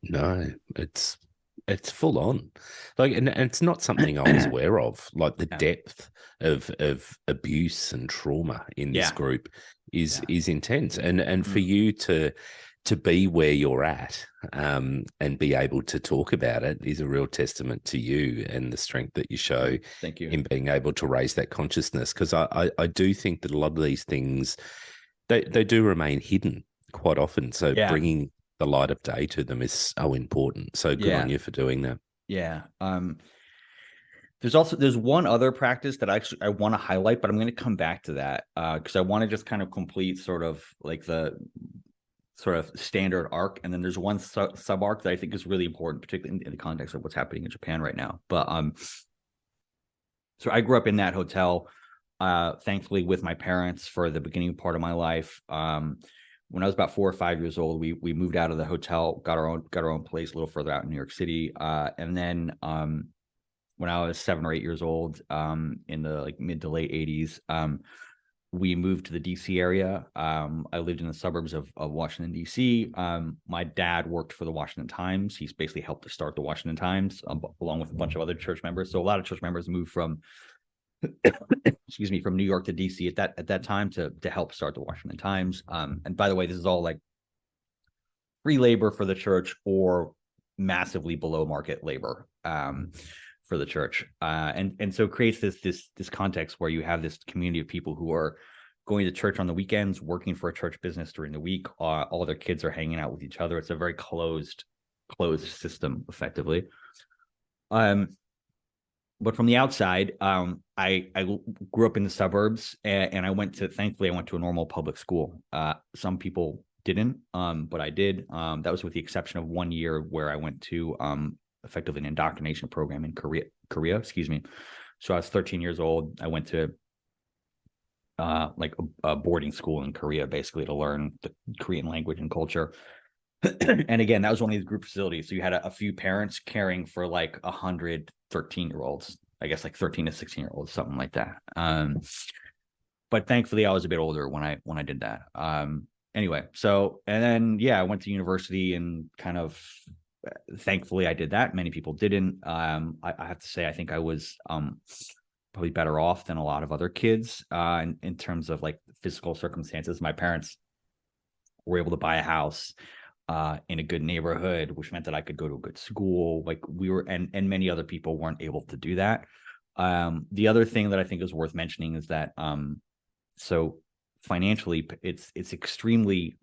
No, it's full on, like, and it's not something I was aware of. Like the depth of abuse and trauma in this group is intense, and for you to be where you're at, and be able to talk about it is a real testament to you and the strength that you show. Thank you. In being able to raise that consciousness, because I do think that a lot of these things they do remain hidden quite often. So bringing the light of day to them is so important. So good on you for doing that. Yeah. There's one other practice that I want to highlight, but I'm going to come back to that because I want to just kind of complete sort of like the sort of standard arc, and then there's one sub arc that I think is really important, particularly in the context of what's happening in Japan right now. But so I grew up in that hotel, thankfully with my parents for the beginning part of my life. When I was about 4 or 5 years old, we moved out of the hotel, got our own place a little further out in New York City, and then when I was 7 or 8 years old, in the like mid to late 80s, we moved to the DC area. I lived in the suburbs of Washington, DC. My dad worked for the Washington Times. He's basically helped to start the Washington Times, along with a bunch of other church members. So a lot of church members moved from from New York to DC at that time to help start the Washington Times. And by the way, this is all like free labor for the church or massively below market labor for the church. And so it creates this context where you have this community of people who are going to church on the weekends, working for a church business during the week. All their kids are hanging out with each other. It's a very closed system, effectively. But from the outside, I grew up in the suburbs, and thankfully, I went to a normal public school. Some people didn't, but I did. That was with the exception of 1 year where I went to effectively an indoctrination program in Korea. So I was 13 years old. I went to like a boarding school in Korea, basically to learn the Korean language and culture. And again, that was one of these group facilities. So you had a few parents caring for like 100 13-year-olds, I guess like 13 to 16-year-olds, something like that. But thankfully I was a bit older when I did that. Anyway, so, and then, I went to university and kind of, thankfully I did that. Many people didn't. I have to say, I think I was probably better off than a lot of other kids in terms of like physical circumstances. My parents were able to buy a house in a good neighborhood, which meant that I could go to a good school. Like and many other people weren't able to do that. The other thing that I think is worth mentioning is that so financially, it's extremely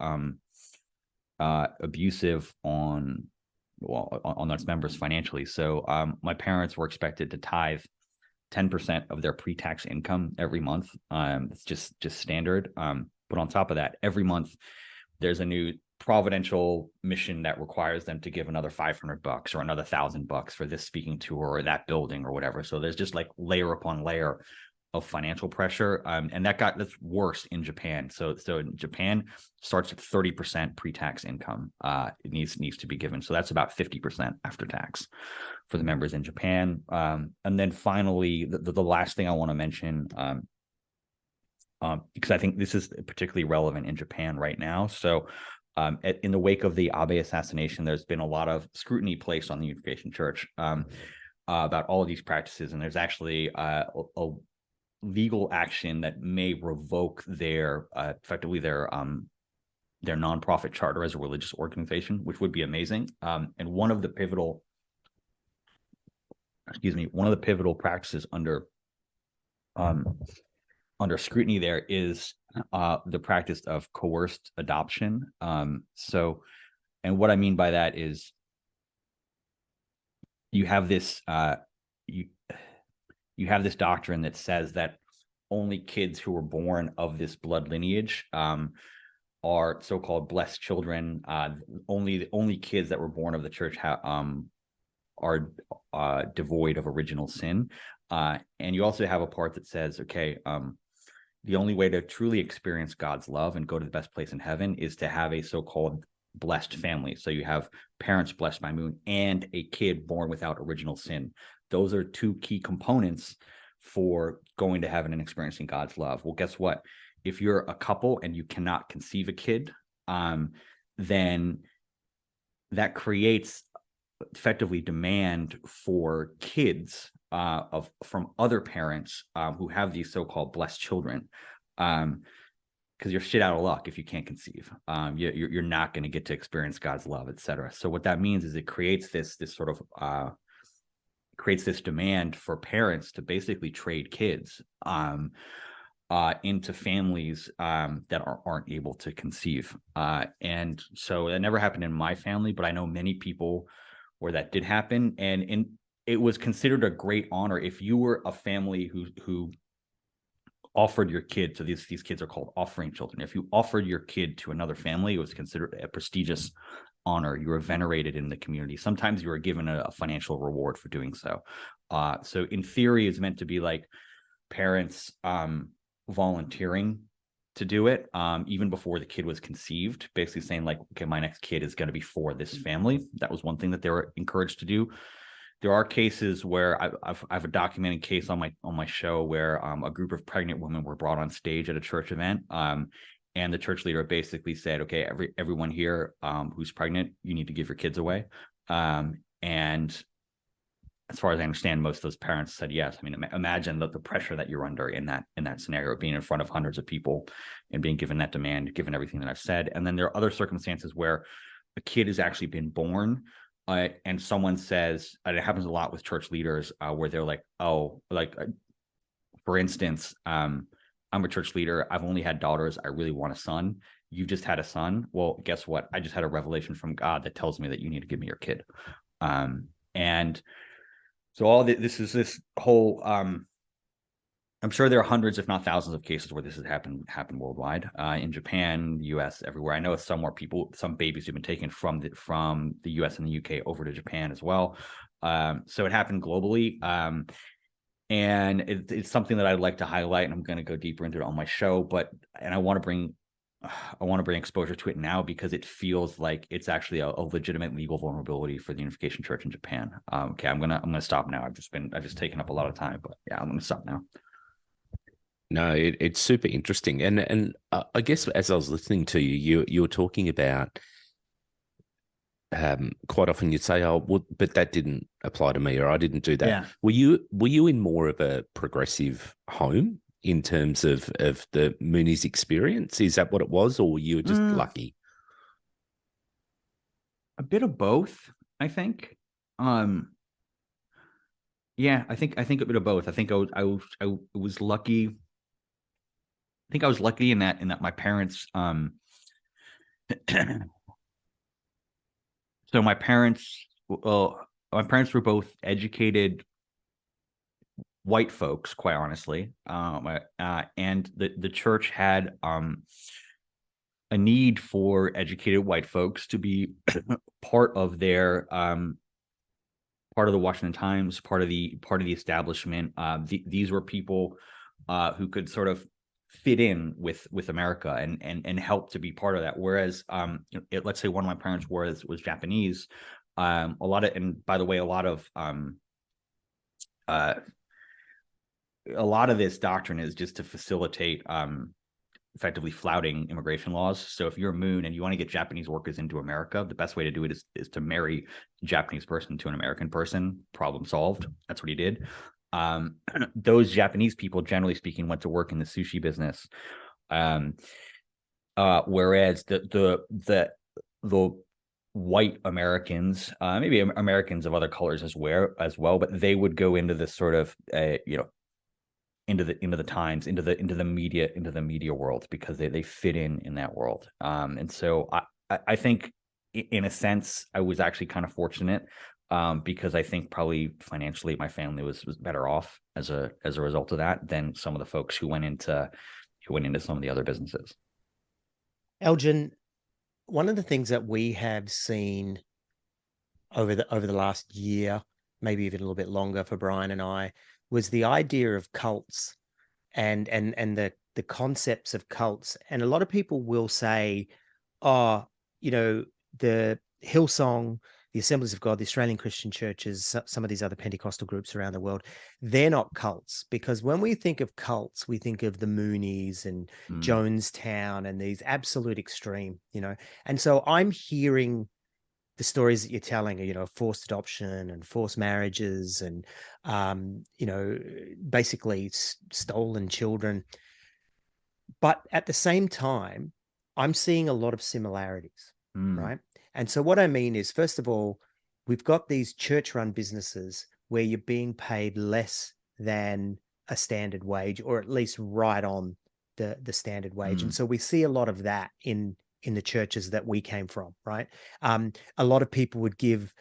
abusive on on its members financially. So my parents were expected to tithe 10% of their pre-tax income every month. It's just standard. But on top of that, every month there's a new providential mission that requires them to give another $500 or another $1,000 for this speaking tour or that building or whatever. So there's just like layer upon layer of financial pressure. And that's worse in Japan. So in Japan starts at 30% pre-tax income. It needs to be given. So that's about 50% after tax for the members in Japan. And then finally, the last thing I want to mention, because I think this is particularly relevant in Japan right now. So in the wake of the Abe assassination, there's been a lot of scrutiny placed on the Unification Church about all of these practices. And there's actually a legal action that may revoke their effectively their nonprofit charter as a religious organization, which would be amazing. And one of the pivotal practices under scrutiny there is the practice of coerced adoption. So, and what I mean by that is you have this you have this doctrine that says that only kids who were born of this blood lineage are so-called blessed children. Only kids that were born of the church are devoid of original sin. And you also have a part that says, okay, the only way to truly experience God's love and go to the best place in heaven is to have a so-called blessed family. So you have parents blessed by Moon and a kid born without original sin. Those are two key components for going to heaven and experiencing God's love. Well, guess what? If you're a couple and you cannot conceive a kid, then that creates effectively demand for kids from other parents who have these so-called blessed children, because you're shit out of luck if you can't conceive. You're not going to get to experience God's love, etc. So what that means is it creates this sort of creates this demand for parents to basically trade kids into families that aren't able to conceive. And so that never happened in my family, but I know many people where that did happen. And it was considered a great honor if you were a family who offered your kid. So these kids are called offering children. If you offered your kid to another family, it was considered a prestigious honor. You were venerated in the community. Sometimes you were given a financial reward for doing so. So in theory, it's meant to be like parents volunteering to do it even before the kid was conceived, basically saying like, okay, my next kid is going to be for this family. That was one thing that they were encouraged to do. There are cases where I have a documented case on my show where a group of pregnant women were brought on stage at a church event. And the church leader basically said, okay, everyone here who's pregnant, you need to give your kids away. And as far as I understand, most of those parents said yes. I mean, imagine the pressure that you're under in that scenario, being in front of hundreds of people and being given that demand, given everything that I've said. And then there are other circumstances where a kid has actually been born and someone says, and it happens a lot with church leaders where they're like, oh, like, for instance, I'm a church leader. I've only had daughters. I really want a son. You've just had a son. Well, guess what? I just had a revelation from God that tells me that you need to give me your kid. And so all this whole, I'm sure there are hundreds, if not thousands of cases where this has happened worldwide, in Japan, the US, everywhere. I know some babies have been taken from the US and the UK over to Japan as well. So it happened globally. And it's something that I'd like to highlight, and I'm going to go deeper into it on my show. And I want to bring exposure to it now because it feels like it's actually a legitimate legal vulnerability for the Unification Church in Japan. Okay, I'm gonna stop now. I've just taken up a lot of time, but yeah, I'm gonna stop now. No, it's super interesting, and I guess as I was listening to you were talking about. Quite often you'd say, "Oh, well, but that didn't apply to me," or "I didn't do that." Yeah. Were you in more of a progressive home in terms of the Moonies experience? Is that what it was, or were you just lucky? A bit of both, I think. Yeah, I think a bit of both. I think I was lucky. I think I was lucky in that my parents. So my parents my parents were both educated white folks, quite honestly, and the church had a need for educated white folks to be part of their part of the Washington Times, part of the establishment. These were people who could sort of fit in with America and help to be part of that. Whereas, let's say one of my parents was Japanese. A lot of, and by the way, a lot of this doctrine is just to facilitate effectively flouting immigration laws. So if you're a Moon and you want to get Japanese workers into America, the best way to do it is to marry a Japanese person to an American person. Problem solved. That's what he did. Those Japanese people, generally speaking, went to work in the sushi business. Whereas the white Americans, maybe Americans of other colors as well, but they would go into this sort of into the Times, into the media world, because they fit in that world. And so I think in a sense I was actually kind of fortunate, because I think probably financially my family was better off as a result of that than some of the folks who went into some of the other businesses. Elgen, one of the things that we have seen over the last year, maybe even a little bit longer for Brian and I, was the idea of cults and the concepts of cults. And a lot of people will say, oh, the Hillsong, the Assemblies of God, the Australian Christian churches, some of these other Pentecostal groups around the world, they're not cults. Because when we think of cults, we think of the Moonies and Jonestown and these absolute extreme, And so I'm hearing the stories that you're telling, forced adoption and forced marriages and, basically stolen children. But at the same time, I'm seeing a lot of similarities, right? And so what I mean is, first of all, we've got these church-run businesses where you're being paid less than a standard wage, or at least right on the standard wage. And so we see a lot of that in the churches that we came from, right? A lot of people would give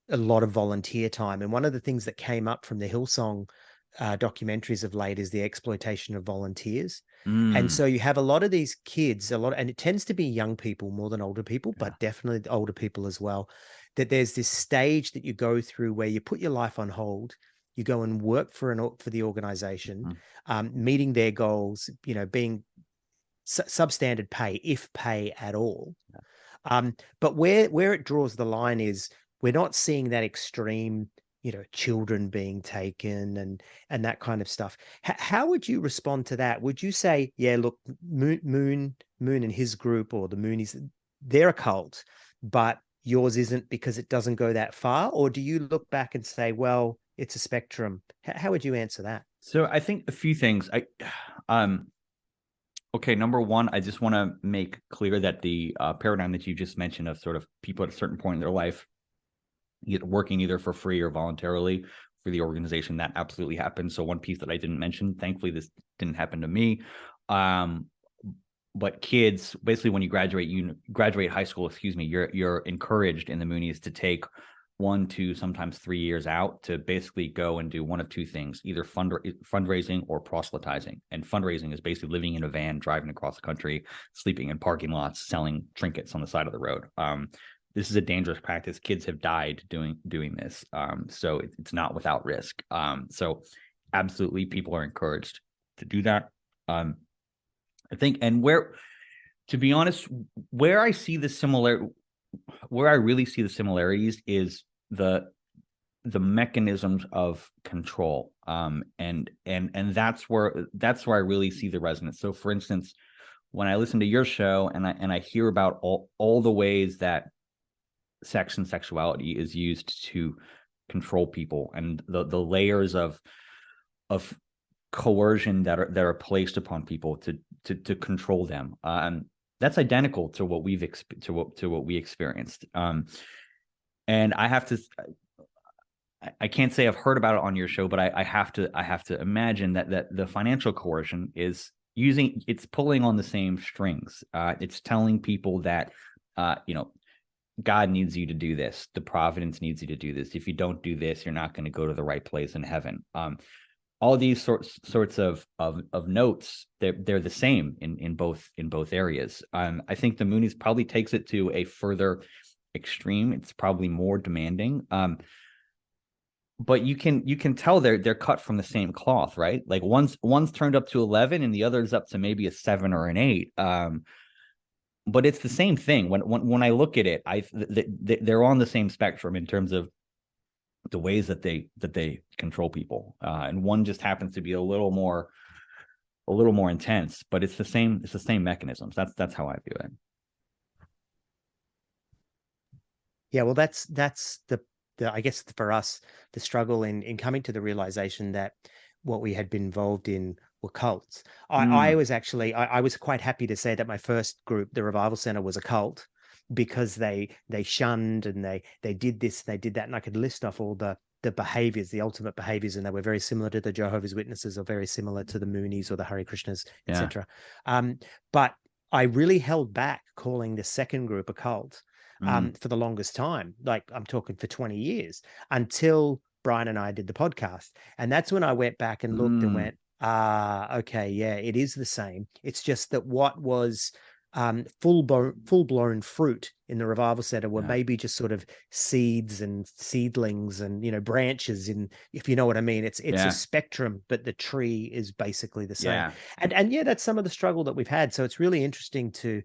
a lot of volunteer time. And one of the things that came up from the Hillsong documentaries of late is the exploitation of volunteers. And so you have a lot of these kids, and it tends to be young people more than older people, but definitely older people as well, that there's this stage that you go through where you put your life on hold, you go and work for the organization, meeting their goals, being substandard pay, if pay at all. But where it draws the line is we're not seeing that extreme, children being taken and that kind of stuff. How would you respond to that? Would you say, yeah, look, Moon and his group, or the Moonies, they're a cult, but yours isn't because it doesn't go that far? Or do you look back and say, well, it's a spectrum? How would you answer that? So I think a few things. Okay, number one, I just want to make clear that the paradigm that you just mentioned of sort of people at a certain point in their life working either for free or voluntarily for the organization, that absolutely happens. So one piece that I didn't mention, thankfully this didn't happen to me. But kids, basically when you graduate high school, you're encouraged in the Moonies to take 1, 2, sometimes 3 years out to basically go and do one of two things, either fundraising or proselytizing. And fundraising is basically living in a van, driving across the country, sleeping in parking lots, selling trinkets on the side of the road. This is a dangerous practice. Kids have died doing this. So it's not without risk. So absolutely people are encouraged to do that. I think, and to be honest, where I really see the similarities is the mechanisms of control. And that's where I really see the resonance. So for instance, when I listen to your show and I hear about all the ways that sex and sexuality is used to control people, and the layers of coercion that are placed upon people to control them, that's identical to what we experienced. And I can't say I've heard about it on your show, but I have to imagine that the financial coercion is it's pulling on the same strings. It's telling people that God needs you to do this. The providence needs you to do this. If you don't do this, you're not going to go to the right place in heaven. All these sorts of notes, they're the same in both areas. I think the Moonies probably takes it to a further extreme. It's probably more demanding. But you can tell they're cut from the same cloth, right? Like one's turned up to 11 and the other's up to maybe a 7 or an 8. But it's the same thing. When I look at it, they're on the same spectrum in terms of the ways that they control people, and one just happens to be a little more intense, but it's the same mechanisms. That's how I view it. Yeah, well, that's the I guess for us, the struggle in coming to the realization that what we had been involved in were cults. I was actually I was quite happy to say that my first group, the Revival Center, was a cult, because they shunned and they did this, they did that, and I could list off all the behaviors, the ultimate behaviors, and they were very similar to the Jehovah's Witnesses, or very similar to the Moonies or the Hare Krishnas, etc. But I really held back calling the second group a cult for the longest time. Like, I'm talking for 20 years, until Brian and I did the podcast. And that's when I went back and looked and went, okay, yeah, it is the same. It's just that what was full blown fruit in the Revival Center were maybe just sort of seeds and seedlings and, you know, branches, in, if you know what I mean. It's a spectrum, but the tree is basically the same. And yeah, that's some of the struggle that we've had. So it's really interesting to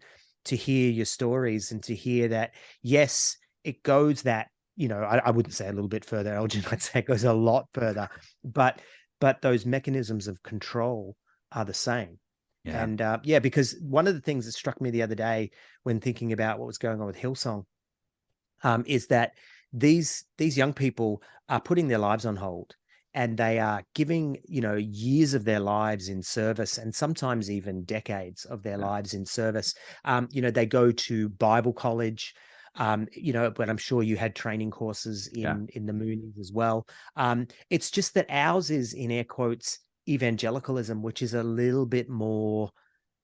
hear your stories and to hear that, yes, it goes that, you know, I wouldn't say a little bit further, Elgen, I'd say it goes a lot further, but those mechanisms of control are the same. Yeah. And because one of the things that struck me the other day when thinking about what was going on with Hillsong, is that these young people are putting their lives on hold, and they are giving, you know, years of their lives in service, and sometimes even decades of their lives in service. You know, they go to Bible college, you know, but I'm sure you had training courses in the Moonies as well. It's just that ours is, in air quotes, evangelicalism, which is a little bit more,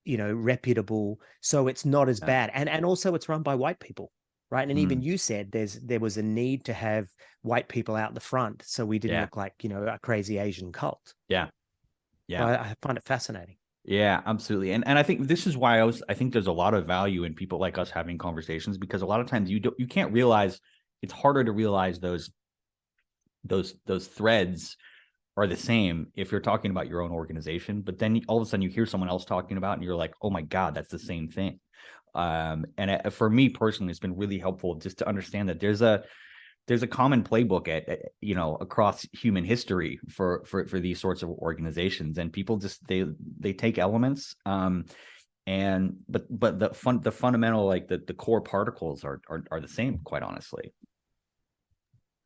you know, reputable. So it's not as bad. And also it's run by white people, right? And even you said there was a need to have white people out the front, so we didn't look like, you know, a crazy Asian cult. Yeah. So I find it fascinating. Yeah, absolutely. And I think this is why I think there's a lot of value in people like us having conversations, because a lot of times you can't realize, it's harder to realize those threads are the same if you're talking about your own organization, but then all of a sudden you hear someone else talking about it and you're like, oh my God, that's the same thing. And for me personally, it's been really helpful just to understand that there's a common playbook you know, across human history for these sorts of organizations, and people just they take elements, but the fundamental, like the core particles are the same, quite honestly.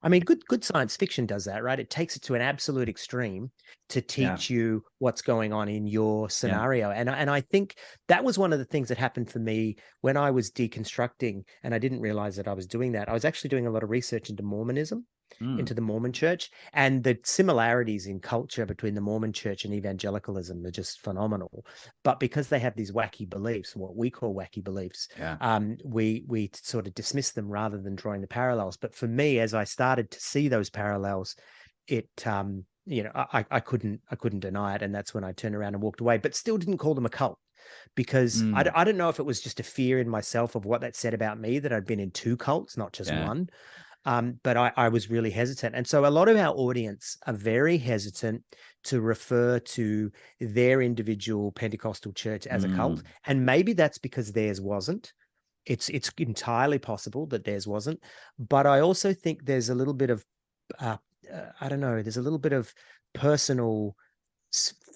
I mean, good science fiction does that, right? It takes it to an absolute extreme to teach you what's going on in your scenario. And I think that was one of the things that happened for me when I was deconstructing, and I didn't realize that I was doing that. I was actually doing a lot of research into Mormonism, into the Mormon church, and the similarities in culture between the Mormon church and evangelicalism are just phenomenal. But because they have these wacky beliefs, what we call wacky beliefs, we sort of dismiss them rather than drawing the parallels. But for me, as I started to see those parallels, it you know, I couldn't deny it, and that's when I turned around and walked away, but still didn't call them a cult, because I don't know if it was just a fear in myself of what that said about me, that I'd been in 2 cults, not just one. But I was really hesitant. And so a lot of our audience are very hesitant to refer to their individual Pentecostal church as a cult. And maybe that's because theirs wasn't. It's entirely possible that theirs wasn't. But I also think there's a little bit of, I don't know, there's a little bit of personal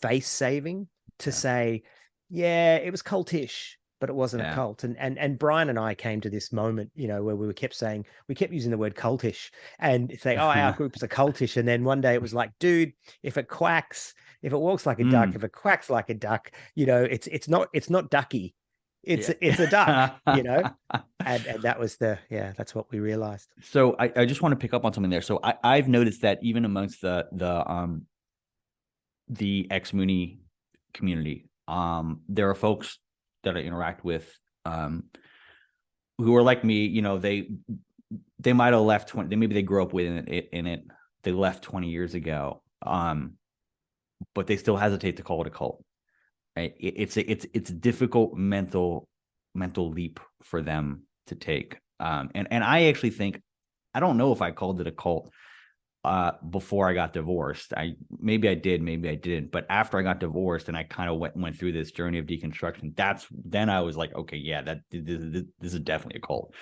face saving to say, yeah, it was cultish, but it wasn't a cult. And Brian and I came to this moment, you know, where we kept using the word cultish and saying, oh, our group's a cultish. And then one day it was like, dude, if it quacks, if it walks like a duck, if it quacks like a duck, you know, it's not ducky. It's a duck, you know, and that was that's what we realized. So I just want to pick up on something there. So I've noticed that even amongst the ex-Mooney community, there are folks that I interact with who are like me, you know, they might have left 20, maybe they grew up within it, they left 20 years ago. But they still hesitate to call it a cult. Right? It's a difficult mental leap for them to take. And I actually think, I don't know if I called it a cult before I got divorced. Maybe I did, maybe I didn't. But after I got divorced and I kind of went through this journey of deconstruction, then I was like, okay, yeah, this is definitely a cult.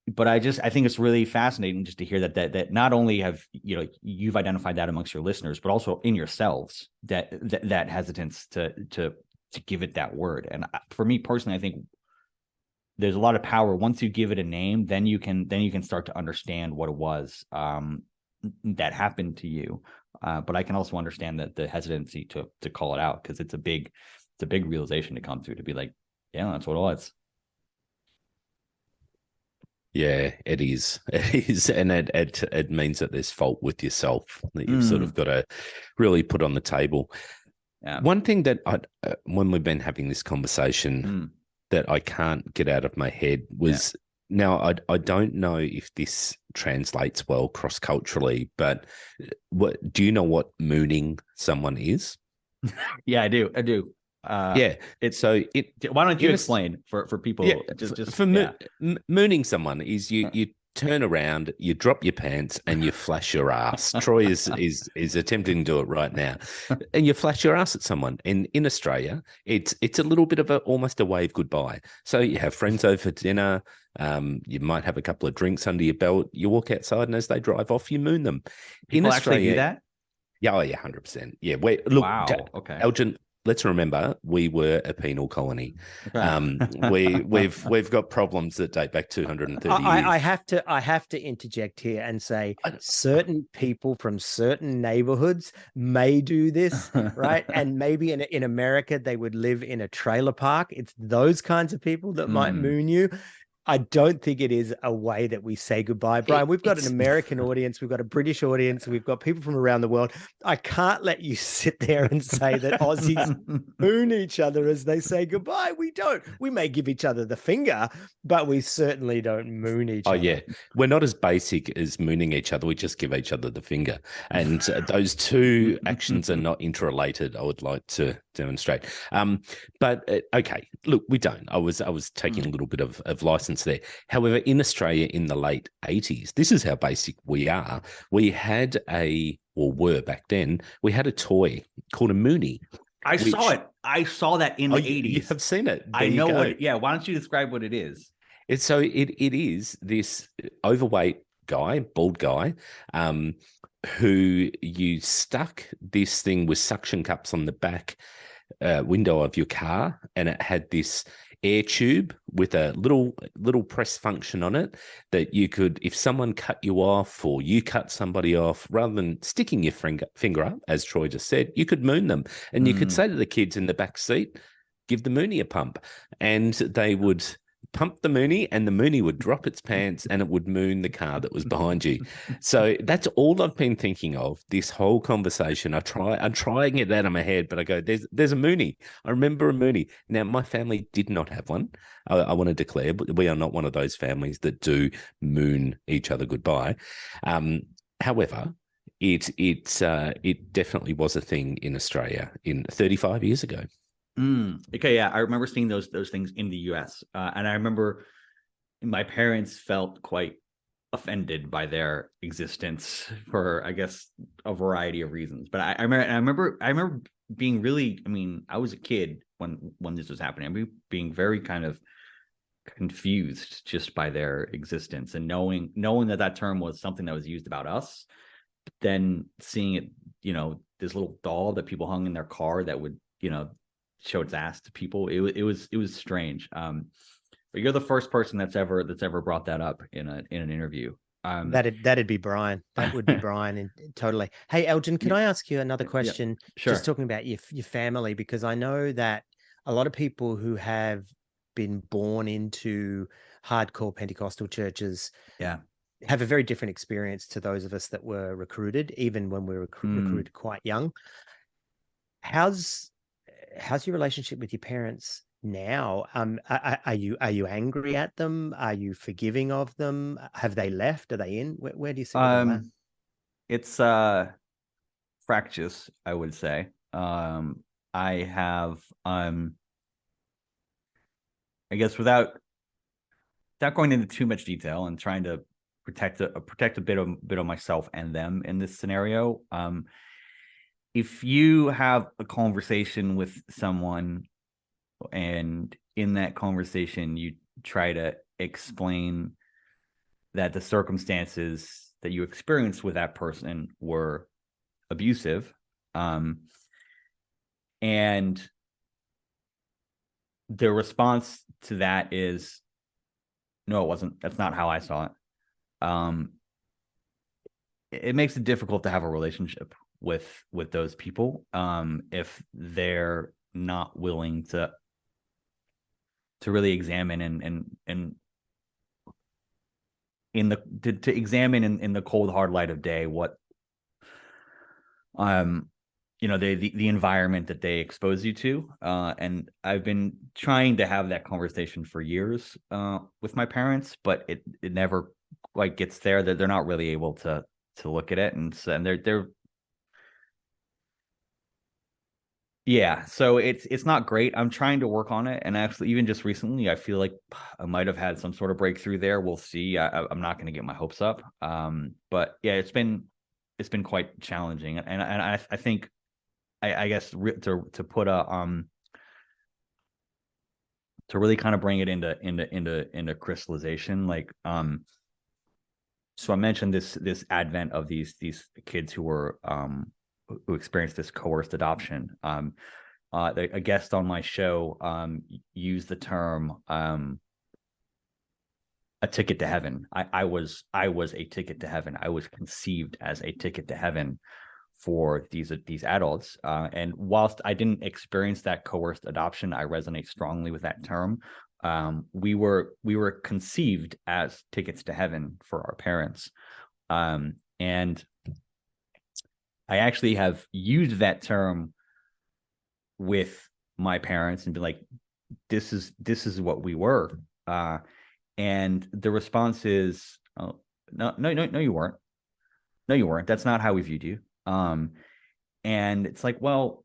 But I think it's really fascinating just to hear that not only have, you know, you've identified that amongst your listeners, but also in yourselves that hesitance to give it that word. And for me personally, I think there's a lot of power once you give it a name. Then you can start to understand what it was that happened to you. But I can also understand that the hesitancy to call it out, because it's a big realization to come through, to be like, yeah, that's what it was. Yeah, it is. It is. And it means that there's fault with yourself that you've sort of got to really put on the table. Yeah. One thing that when we've been having this conversation that I can't get out of my head was, now I don't know if this translates well cross-culturally, but do you know what mooning someone is? Yeah, I do. Why don't you explain for people? Mooning someone is you turn around, you drop your pants, and you flash your ass. Troy is attempting to do it right now, and you flash your ass at someone. And in Australia, it's a little bit of almost a wave goodbye. So you have friends over for dinner. You might have a couple of drinks under your belt. You walk outside, and as they drive off, you moon them. People in Australia, actually do that? Yeah, 100%. Yeah, wow. Okay, Elgen, let's remember we were a penal colony. Okay. We've got problems that date back 230 years. I have to interject here and say certain people from certain neighborhoods may do this, right? And maybe in America they would live in a trailer park. It's those kinds of people that might moon you. I don't think it is a way that we say goodbye, Brian. We've got an American audience. We've got a British audience. We've got people from around the world. I can't let you sit there and say that Aussies moon each other as they say goodbye. We don't. We may give each other the finger, but we certainly don't moon each other. Oh, yeah. We're not as basic as mooning each other. We just give each other the finger. And those two actions are not interrelated, I would like to demonstrate. Okay, look, we don't. I was taking a little bit of license there. However, in Australia in the late 80s, this is how basic we are. We had were back then, we had a toy called a Moonie. I saw it. I saw that in the 80s. You have seen it. I know what. Yeah. Why don't you describe what it is? It is this overweight guy, bald guy, who you stuck this thing with suction cups on the back window of your car, and it had this air tube with a little press function on it that you could, if someone cut you off or you cut somebody off, rather than sticking your finger up, as Troy just said, you could moon them. And you could say to the kids in the back seat, give the Moonie a pump. And they would pump the Moonie, and the Moonie would drop its pants and it would moon the car that was behind you. So that's all I've been thinking of this whole conversation. I'm trying it out of my head, but I go, there's a Moonie. I remember a Moonie. Now, my family did not have one. I want to declare, but we are not one of those families that do moon each other goodbye. However, it definitely was a thing in Australia 35 years ago. Okay, yeah, I remember seeing those things in the U.S. And I remember my parents felt quite offended by their existence for, I guess, a variety of reasons. But I remember being really, I mean, I was a kid when this was happening. I remember being very kind of confused just by their existence, and knowing that term was something that was used about us. But then seeing it, you know, this little doll that people hung in their car that would, you know, show its ass to people. It was strange. But you're the first person that's ever brought that up in an interview. That'd be Brian. That would be Brian. And totally. Hey, Elgen, can I ask you another question? Yeah, sure. Just talking about your family, because I know that a lot of people who have been born into hardcore Pentecostal churches, have a very different experience to those of us that were recruited, even when we were recruited quite young. How's your relationship with your parents now. Are you angry at them? Are you forgiving of them? Have they left? Are they in? Where do you sit with all that? It's fractious, I would say. I have I guess without going into too much detail and trying to protect a bit of myself and them in this scenario. If you have a conversation with someone, and in that conversation you try to explain that the circumstances that you experienced with that person were abusive, and the response to that is, no, it wasn't. That's not how I saw it. It makes it difficult to have a relationship with those people, if they're not willing to really examine and in the to examine in the cold hard light of day what the environment that they expose you to, and I've been trying to have that conversation for years with my parents, but it never quite gets there. That they're not really able to look at it, and they're yeah, so it's not great. I'm trying to work on it, and actually even just recently I feel like I might have had some sort of breakthrough there. We'll see. I'm not going to get my hopes up, but yeah, it's been quite challenging, and I think I guess to put a to really kind of bring it into crystallization, like so I mentioned this advent of these kids who were who experienced this coerced adoption. A guest on my show used the term a ticket to heaven. I was a ticket to heaven. I was conceived as a ticket to heaven for these adults. And whilst I didn't experience that coerced adoption, I resonate strongly with that term. We were conceived as tickets to heaven for our parents. And I actually have used that term with my parents and been like, this is what we were. And the response is, oh, no, you weren't. No, you weren't. That's not how we viewed you. And it's like, well,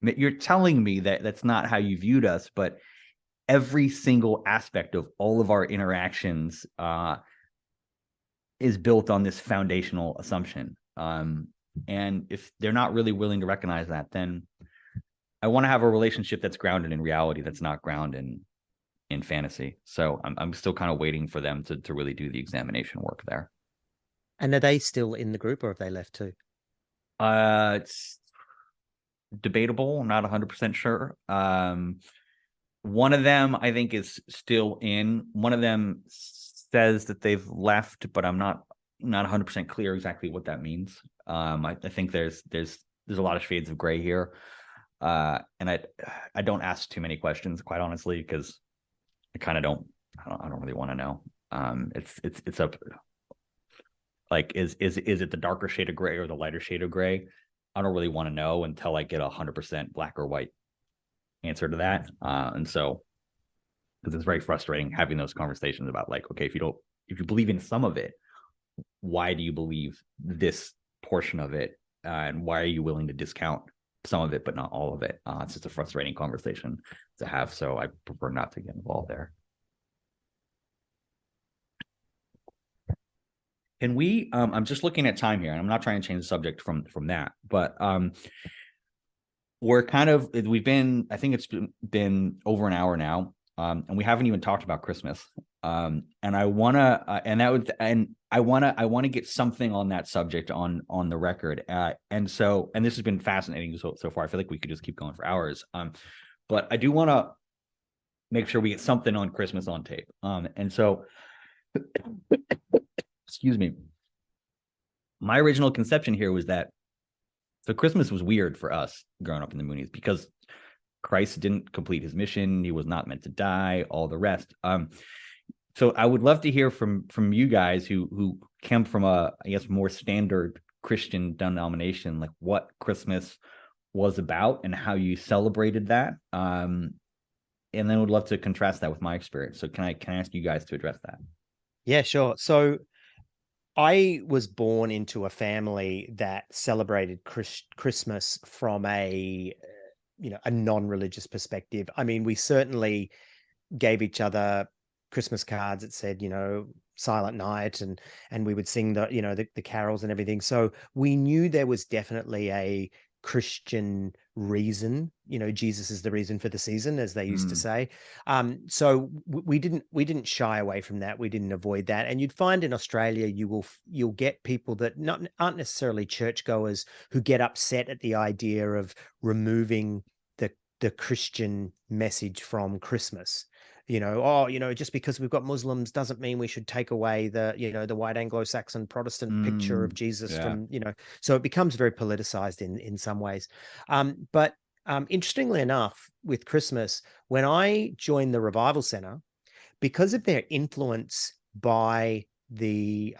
you're telling me that that's not how you viewed us, but every single aspect of all of our interactions is built on this foundational assumption. And if they're not really willing to recognize that, then I want to have a relationship that's grounded in reality, that's not grounded in fantasy. So I'm still kind of waiting for them to really do the examination work there. And are they still in the group, or have they left too? It's debatable. I'm not 100% sure. One of them I think is still in. One of them says that they've left, but I'm not 100% clear exactly what that means. I think there's a lot of shades of gray here. And I don't ask too many questions, quite honestly, because I kind of don't really want to know. It's up, like, is it the darker shade of gray or the lighter shade of gray? I don't really want to know until I get 100% black or white answer to that. And so, because it's very frustrating having those conversations about, like, okay, if you believe in some of it, why do you believe this portion of it? And why are you willing to discount some of it, but not all of it? It's just a frustrating conversation to have. So I prefer not to get involved there. Can we, I'm just looking at time here, and I'm not trying to change the subject from that, but we've been, I think it's been over an hour now, and we haven't even talked about Christmas. And I want to get something on that subject on the record. And this has been fascinating so far. I feel like we could just keep going for hours. But I do want to make sure we get something on Christmas on tape. And so, excuse me. My original conception here was that, so Christmas was weird for us growing up in the Moonies because Christ didn't complete his mission. He was not meant to die, all the rest. So I would love to hear from you guys who came from a, I guess, more standard Christian denomination, like what Christmas was about and how you celebrated that. And then would love to contrast that with my experience. So can I ask you guys to address that? Yeah, sure. So I was born into a family that celebrated Christmas from a a non-religious perspective. I mean, we certainly gave each other Christmas cards that said, Silent Night, and we would sing the carols and everything. So we knew there was definitely a Christian reason. Jesus is the reason for the season, as they used to say. So we didn't shy away from that. We didn't avoid that. And you'd find in Australia, you'll get people that aren't necessarily churchgoers who get upset at the idea of removing the Christian message from Christmas. Just because we've got Muslims doesn't mean we should take away the white Anglo-Saxon Protestant picture of Jesus from, so it becomes very politicized in some ways. But interestingly enough, with Christmas, when I joined the Revival Center, because of their influence by the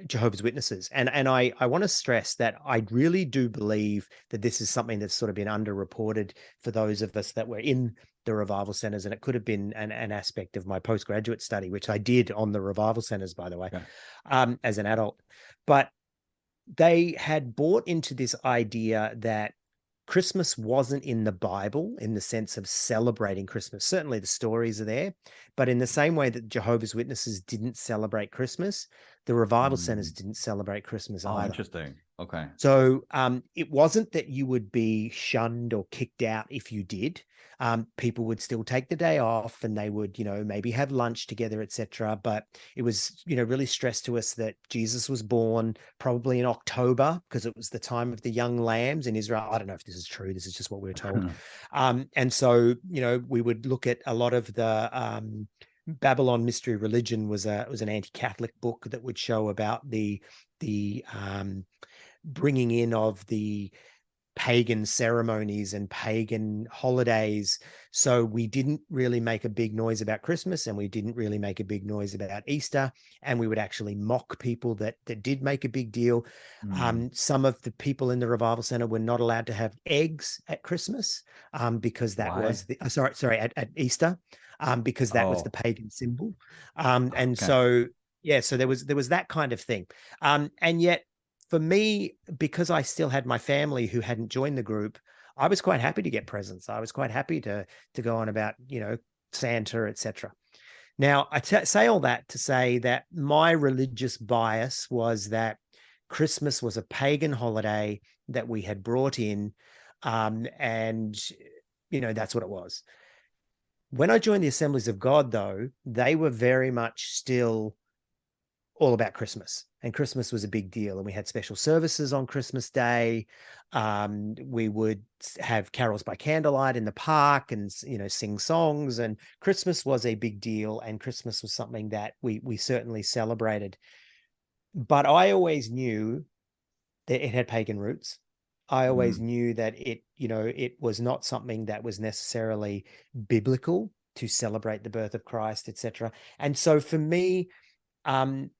Jehovah's Witnesses. And I want to stress that I really do believe that this is something that's sort of been underreported for those of us that were in the revival centers. And it could have been an aspect of my postgraduate study, which I did on the revival centers, by the way, as an adult. But they had bought into this idea that Christmas wasn't in the Bible in the sense of celebrating Christmas. Certainly the stories are there, but in the same way that Jehovah's Witnesses didn't celebrate Christmas, the revival centers didn't celebrate Christmas either. Interesting. Okay. So it wasn't that you would be shunned or kicked out if you did. People would still take the day off and they would, maybe have lunch together, etc. But it was, really stressed to us that Jesus was born probably in October because it was the time of the young lambs in Israel. I don't know if this is true. This is just what we were told. And so, we would look at a lot of the Babylon Mystery Religion was an anti-Catholic book that would show about the bringing in of the pagan ceremonies and pagan holidays. So we didn't really make a big noise about Christmas and we didn't really make a big noise about Easter. And we would actually mock people that did make a big deal. Some of the people in the revival center were not allowed to have eggs at Christmas because that was the at Easter because that was the pagan symbol. And so, so there was that kind of thing. And yet, for me, because I still had my family who hadn't joined the group, I was quite happy to get presents. I was quite happy to go on about, Santa, etc. Now, I say all that to say that my religious bias was that Christmas was a pagan holiday that we had brought in, and, that's what it was. When I joined the Assemblies of God, though, they were very much still all about Christmas, and Christmas was a big deal. And we had special services on Christmas Day. We would have carols by candlelight in the park and, sing songs, and Christmas was a big deal. And Christmas was something that we certainly celebrated. But I always knew that it had pagan roots. I always knew that it was not something that was necessarily biblical to celebrate the birth of Christ, etc. And so for me,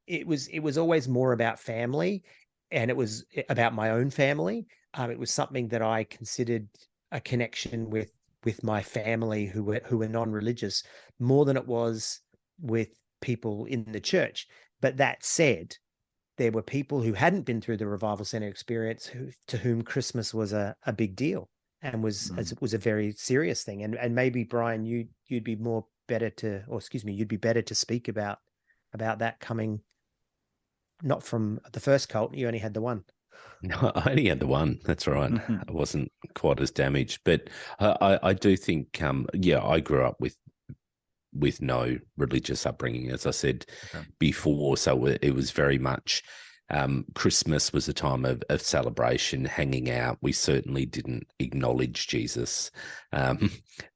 it was always more about family, and it was about my own family. It was something that I considered a connection with my family who were non-religious more than it was with people in the church. But that said, there were people who hadn't been through the Revival Center experience to whom Christmas was a big deal and was a very serious thing. And maybe, Brian, you'd be better to speak about that coming not from the first cult. You only had the one. No, I only had the one. That's right. I wasn't quite as damaged, but I do think, I grew up with no religious upbringing, as I said before. So it was very much Christmas was a time of celebration, hanging out. We certainly didn't acknowledge Jesus.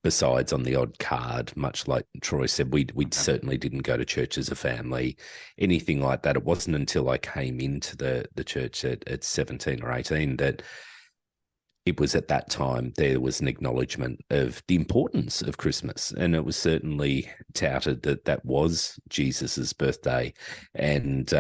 Besides on the odd card, much like Troy said, we certainly didn't go to church as a family, anything like that. It wasn't until I came into the church at 17 or 18 that it was at that time there was an acknowledgement of the importance of Christmas. And it was certainly touted that was Jesus's birthday. And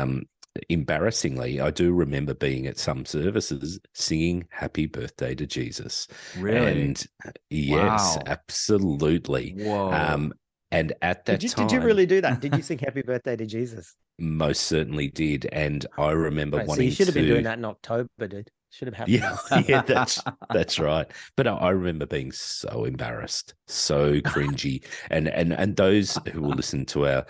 embarrassingly, I do remember being at some services singing "Happy Birthday to Jesus." Really? And yes, Wow. absolutely. Whoa. And at that Did you time, really do that? Did you sing Happy Birthday to Jesus? most certainly did. And I remember Right, so you wanting should have been doing to. that in October, dude. Should have happened Yeah, then. yeah, that's right. But I remember being so embarrassed, so cringy, and those who will listen to our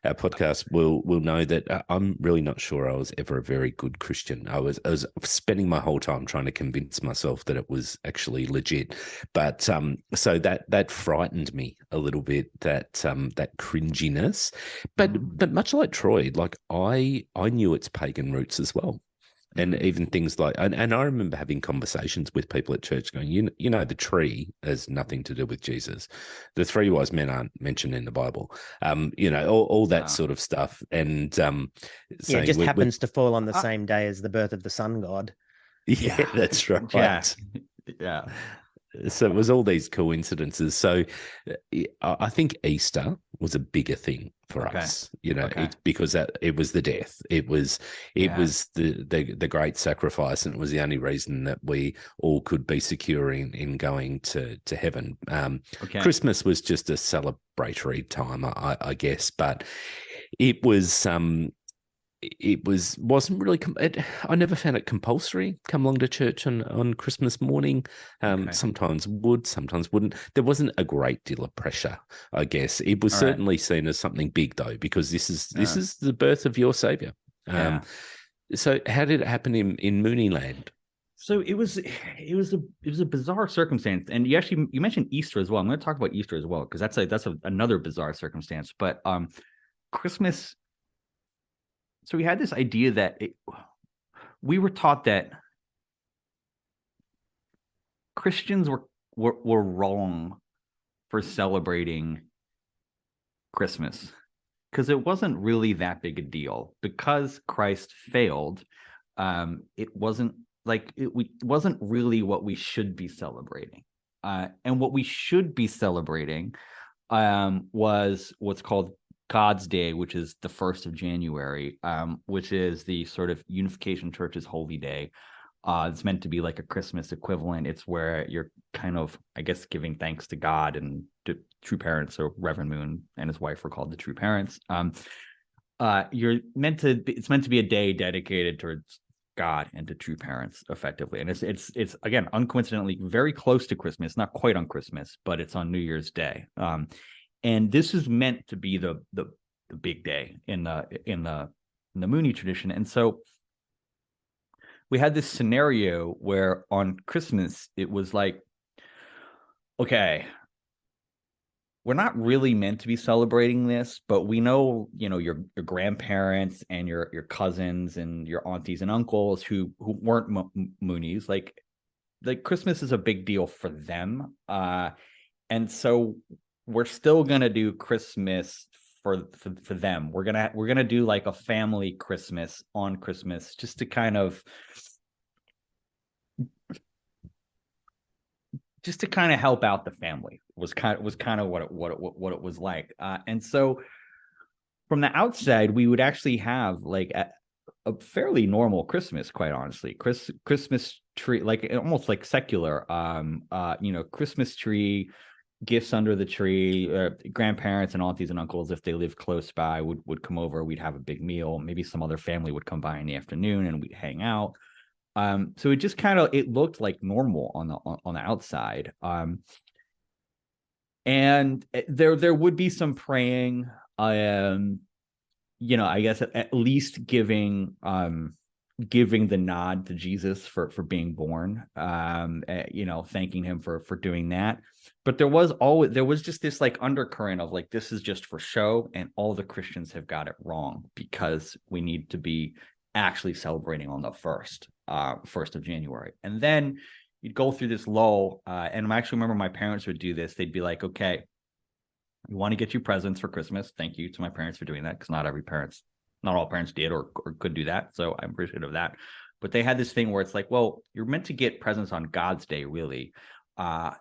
podcast will know that I'm really not sure I was ever a very good Christian. I was spending my whole time trying to convince myself that it was actually legit. But so that frightened me a little bit, that cringiness. But much like Troy, like I knew its pagan roots as well. And even things like, and I remember having conversations with people at church going, you know, the tree has nothing to do with Jesus. The three wise men aren't mentioned in the Bible. You know, all that sort of stuff. And Yeah, it saying, just happens to fall on the Uh, same day as the birth of the sun god. yeah, that's right. Yeah. Yeah. So it was all these coincidences. So I think Easter was a bigger thing for Okay. us, you know, Okay. because it was the death. It was the great sacrifice, and it was the only reason that we all could be secure in going to heaven. Okay. Christmas was just a celebratory time, I guess, but it was wasn't really I never found it compulsory. Come along to church on Christmas morning. Okay. Sometimes would, sometimes wouldn't. There wasn't a great deal of pressure, I guess. It was All right. certainly seen as something big though, because this Yeah. is the birth of your savior. Yeah. So how did it happen in Mooney land? So it was a bizarre circumstance, and you mentioned Easter as well. I'm going to talk about Easter as well because that's another bizarre circumstance. But Christmas. So we had this idea that we were taught that Christians were wrong for celebrating Christmas because it wasn't really that big a deal because Christ failed. It wasn't wasn't really what we should be celebrating. And what we should be celebrating was what's called God's Day, which is the 1st of January, which is the sort of Unification Church's holy day. It's meant to be like a Christmas equivalent. It's where you're kind of, I guess, giving thanks to God and to true parents. So Reverend Moon and his wife were called the true parents. It's meant to be a day dedicated towards God and to true parents, effectively. And it's again, uncoincidentally, very close to Christmas. Not quite on Christmas, but it's on New Year's Day. And this is meant to be the big day in the Mooney tradition. And so we had this scenario where on Christmas it was like, okay, we're not really meant to be celebrating this, but we know, your grandparents and your cousins and your aunties and uncles who weren't Moonies, like Christmas is a big deal for them, and so we're still gonna do Christmas for them. We're gonna do like a family Christmas on Christmas, just to kind of help out the family. Was kind of what it was like. And so from the outside, we would actually have like a fairly normal Christmas, quite honestly. Christmas tree, like almost like secular. Christmas tree, gifts under the tree. Grandparents and aunties and uncles, if they live close by, would come over. We'd have a big meal. Maybe some other family would come by in the afternoon, and we'd hang out. So it just it looked like normal on the outside. And there would be some praying. I guess at least giving the nod to Jesus for being born. Thanking him for doing that. But there was just this like undercurrent of like, this is just for show, and all the Christians have got it wrong because we need to be actually celebrating on the 1st of January. And then you'd go through this lull, and I actually remember my parents would do this. They'd be like, okay, we want to get you presents for Christmas. Thank you to my parents for doing that, because not all parents did or could do that. So I'm appreciative of that. But they had this thing where it's like, well, you're meant to get presents on God's Day, really.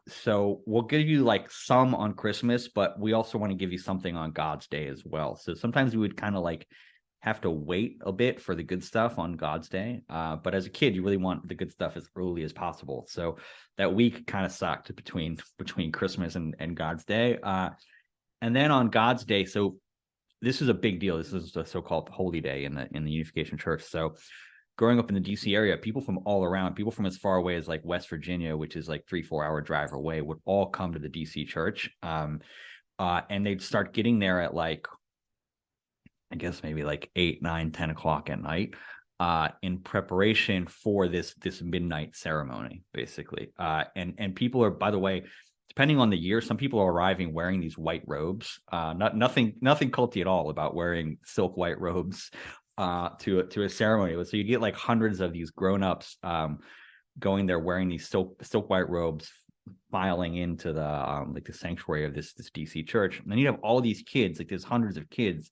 So we'll give you like some on Christmas, but we also want to give you something on God's Day as well. So sometimes we would kind of like have to wait a bit for the good stuff on God's day. But as a kid, you really want the good stuff as early as possible. So that week kind of sucked between Christmas and God's day. And then on God's day, so this is a big deal. This is the so-called Holy Day in the Unification Church. So growing up in the DC area, people from all around, people from as far away as like West Virginia, which is like 3-4 hour drive away, would all come to the DC church. And they'd start getting there at like, I guess maybe like 8, 9, 10 o'clock at night, in preparation for this midnight ceremony, basically. And people are, by the way, depending on the year, some people are arriving wearing these white robes. Nothing culty at all about wearing silk white robes to a ceremony. So you get like hundreds of these grown-ups going there wearing these silk white robes, filing into the like the sanctuary of this DC church. And then you have all these kids, like there's hundreds of kids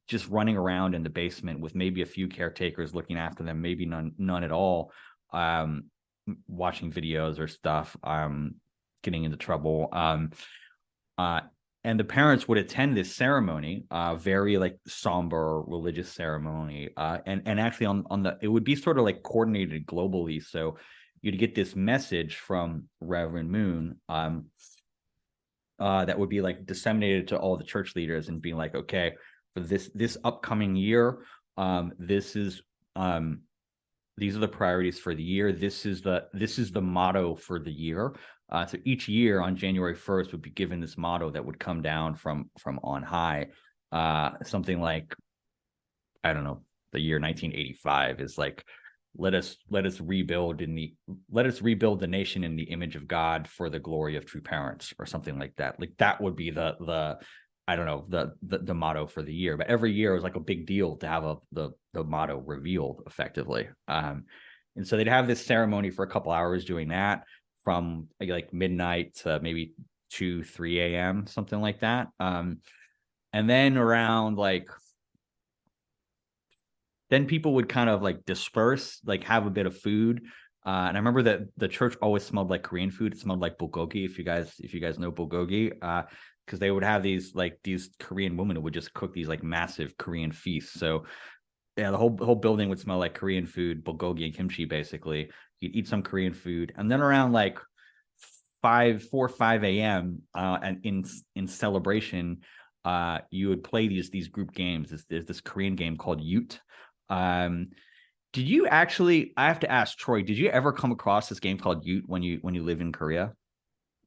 just running around in the basement with maybe a few caretakers looking after them, maybe none at all, watching videos or stuff, getting into trouble. And the parents would attend this ceremony, very like somber religious ceremony. And actually it would be sort of like coordinated globally. So you'd get this message from Reverend Moon, that would be like disseminated to all the church leaders and being like, okay, for this upcoming year, these are the priorities for the year. This is the motto for the year. So each year on January 1st would be given this motto that would come down from on high. Something like, I don't know, the year 1985 is like, let us rebuild the nation in the image of God for the glory of true parents, or something like that. Like that would be the I don't know, the motto for the year. But every year it was like a big deal to have the motto revealed effectively. And so they'd have this ceremony for a couple hours doing that, from like midnight to maybe 2-3 a.m., something like that. And then around like, then people would kind of like disperse, like have a bit of food. And I remember that the church always smelled like Korean food. It smelled like bulgogi, if you guys know bulgogi, because they would have these Korean women who would just cook these like massive Korean feasts. So yeah, the whole building would smell like Korean food, bulgogi and kimchi, basically. You'd eat some Korean food. And then around like 4 or 5 a.m., and in celebration, you would play these group games. There's this Korean game called Ute. Did you actually, I have to ask Troy, did you ever come across this game called Ute when you lived in Korea?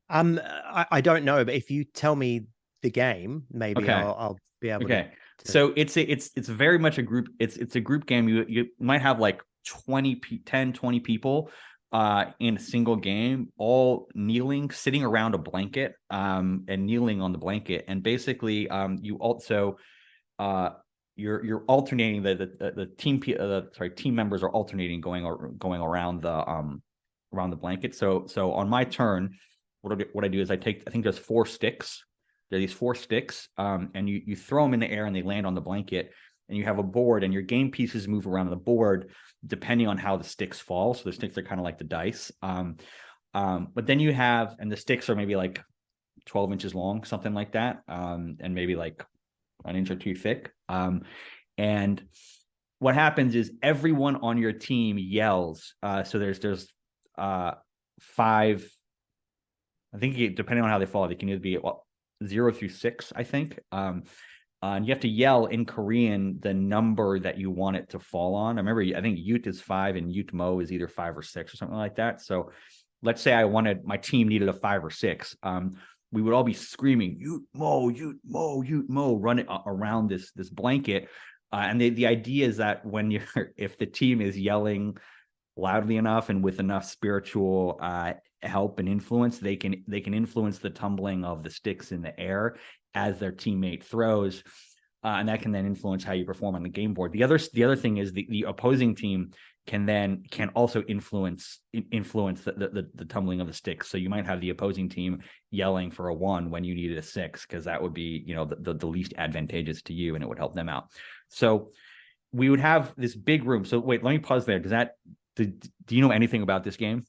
I don't know, but if you tell me the game, maybe Okay. I'll be able Okay. to. So it's very much a group. It's a group game. You might have like 10, 20 people in a single game, all kneeling, sitting around a blanket, and kneeling on the blanket. And basically, you also you're alternating the team members are alternating going around the blanket. So on my turn, what I do is I think there's 4 sticks. There are these 4 sticks, and you throw them in the air and they land on the blanket, and you have a board, and your game pieces move around the board depending on how the sticks fall. So the sticks are kind of like the dice. But then you have, and the sticks are maybe like 12 inches long, something like that, and maybe like an inch or 2 thick. And what happens is everyone on your team yells. So there's 5. I think depending on how they fall, they can either be 0 through 6, I think. And you have to yell in Korean the number that you want it to fall on. I think Ute is 5 and Ute Mo is either 5 or 6 or something like that. So let's say my team needed a 5 or 6. We would all be screaming Ute Mo, Ute Mo, Ute Mo, running around this blanket. And the idea is that if the team is yelling loudly enough and with enough spiritual help and influence, they can influence the tumbling of the sticks in the air as their teammate throws, and that can then influence how you perform on the game board. The other thing is the opposing team can also influence the tumbling of the sticks. So you might have the opposing team yelling for a 1 when you needed a 6, because that would be the least advantageous to you, and it would help them out. So we would have this big room. So wait, let me pause there. Do you know anything about this game?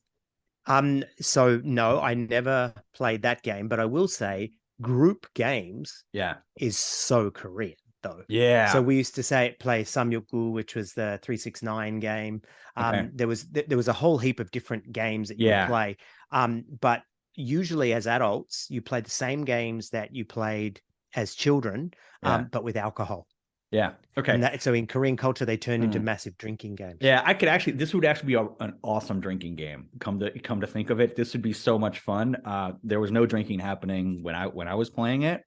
So no, I never played that game, but I will say group games Yeah is so Korean. though. Yeah. So we used to play Samyukgu, which was the 369 game. Okay. There was a whole heap of different games that you would Yeah. play. But usually as adults, you played the same games that you played as children, Yeah. but with alcohol. Yeah. Okay. And so in Korean culture, they turned into massive drinking games. Yeah, this would actually be an awesome drinking game. Come to think of it, this would be so much fun. There was no drinking happening when I was playing it.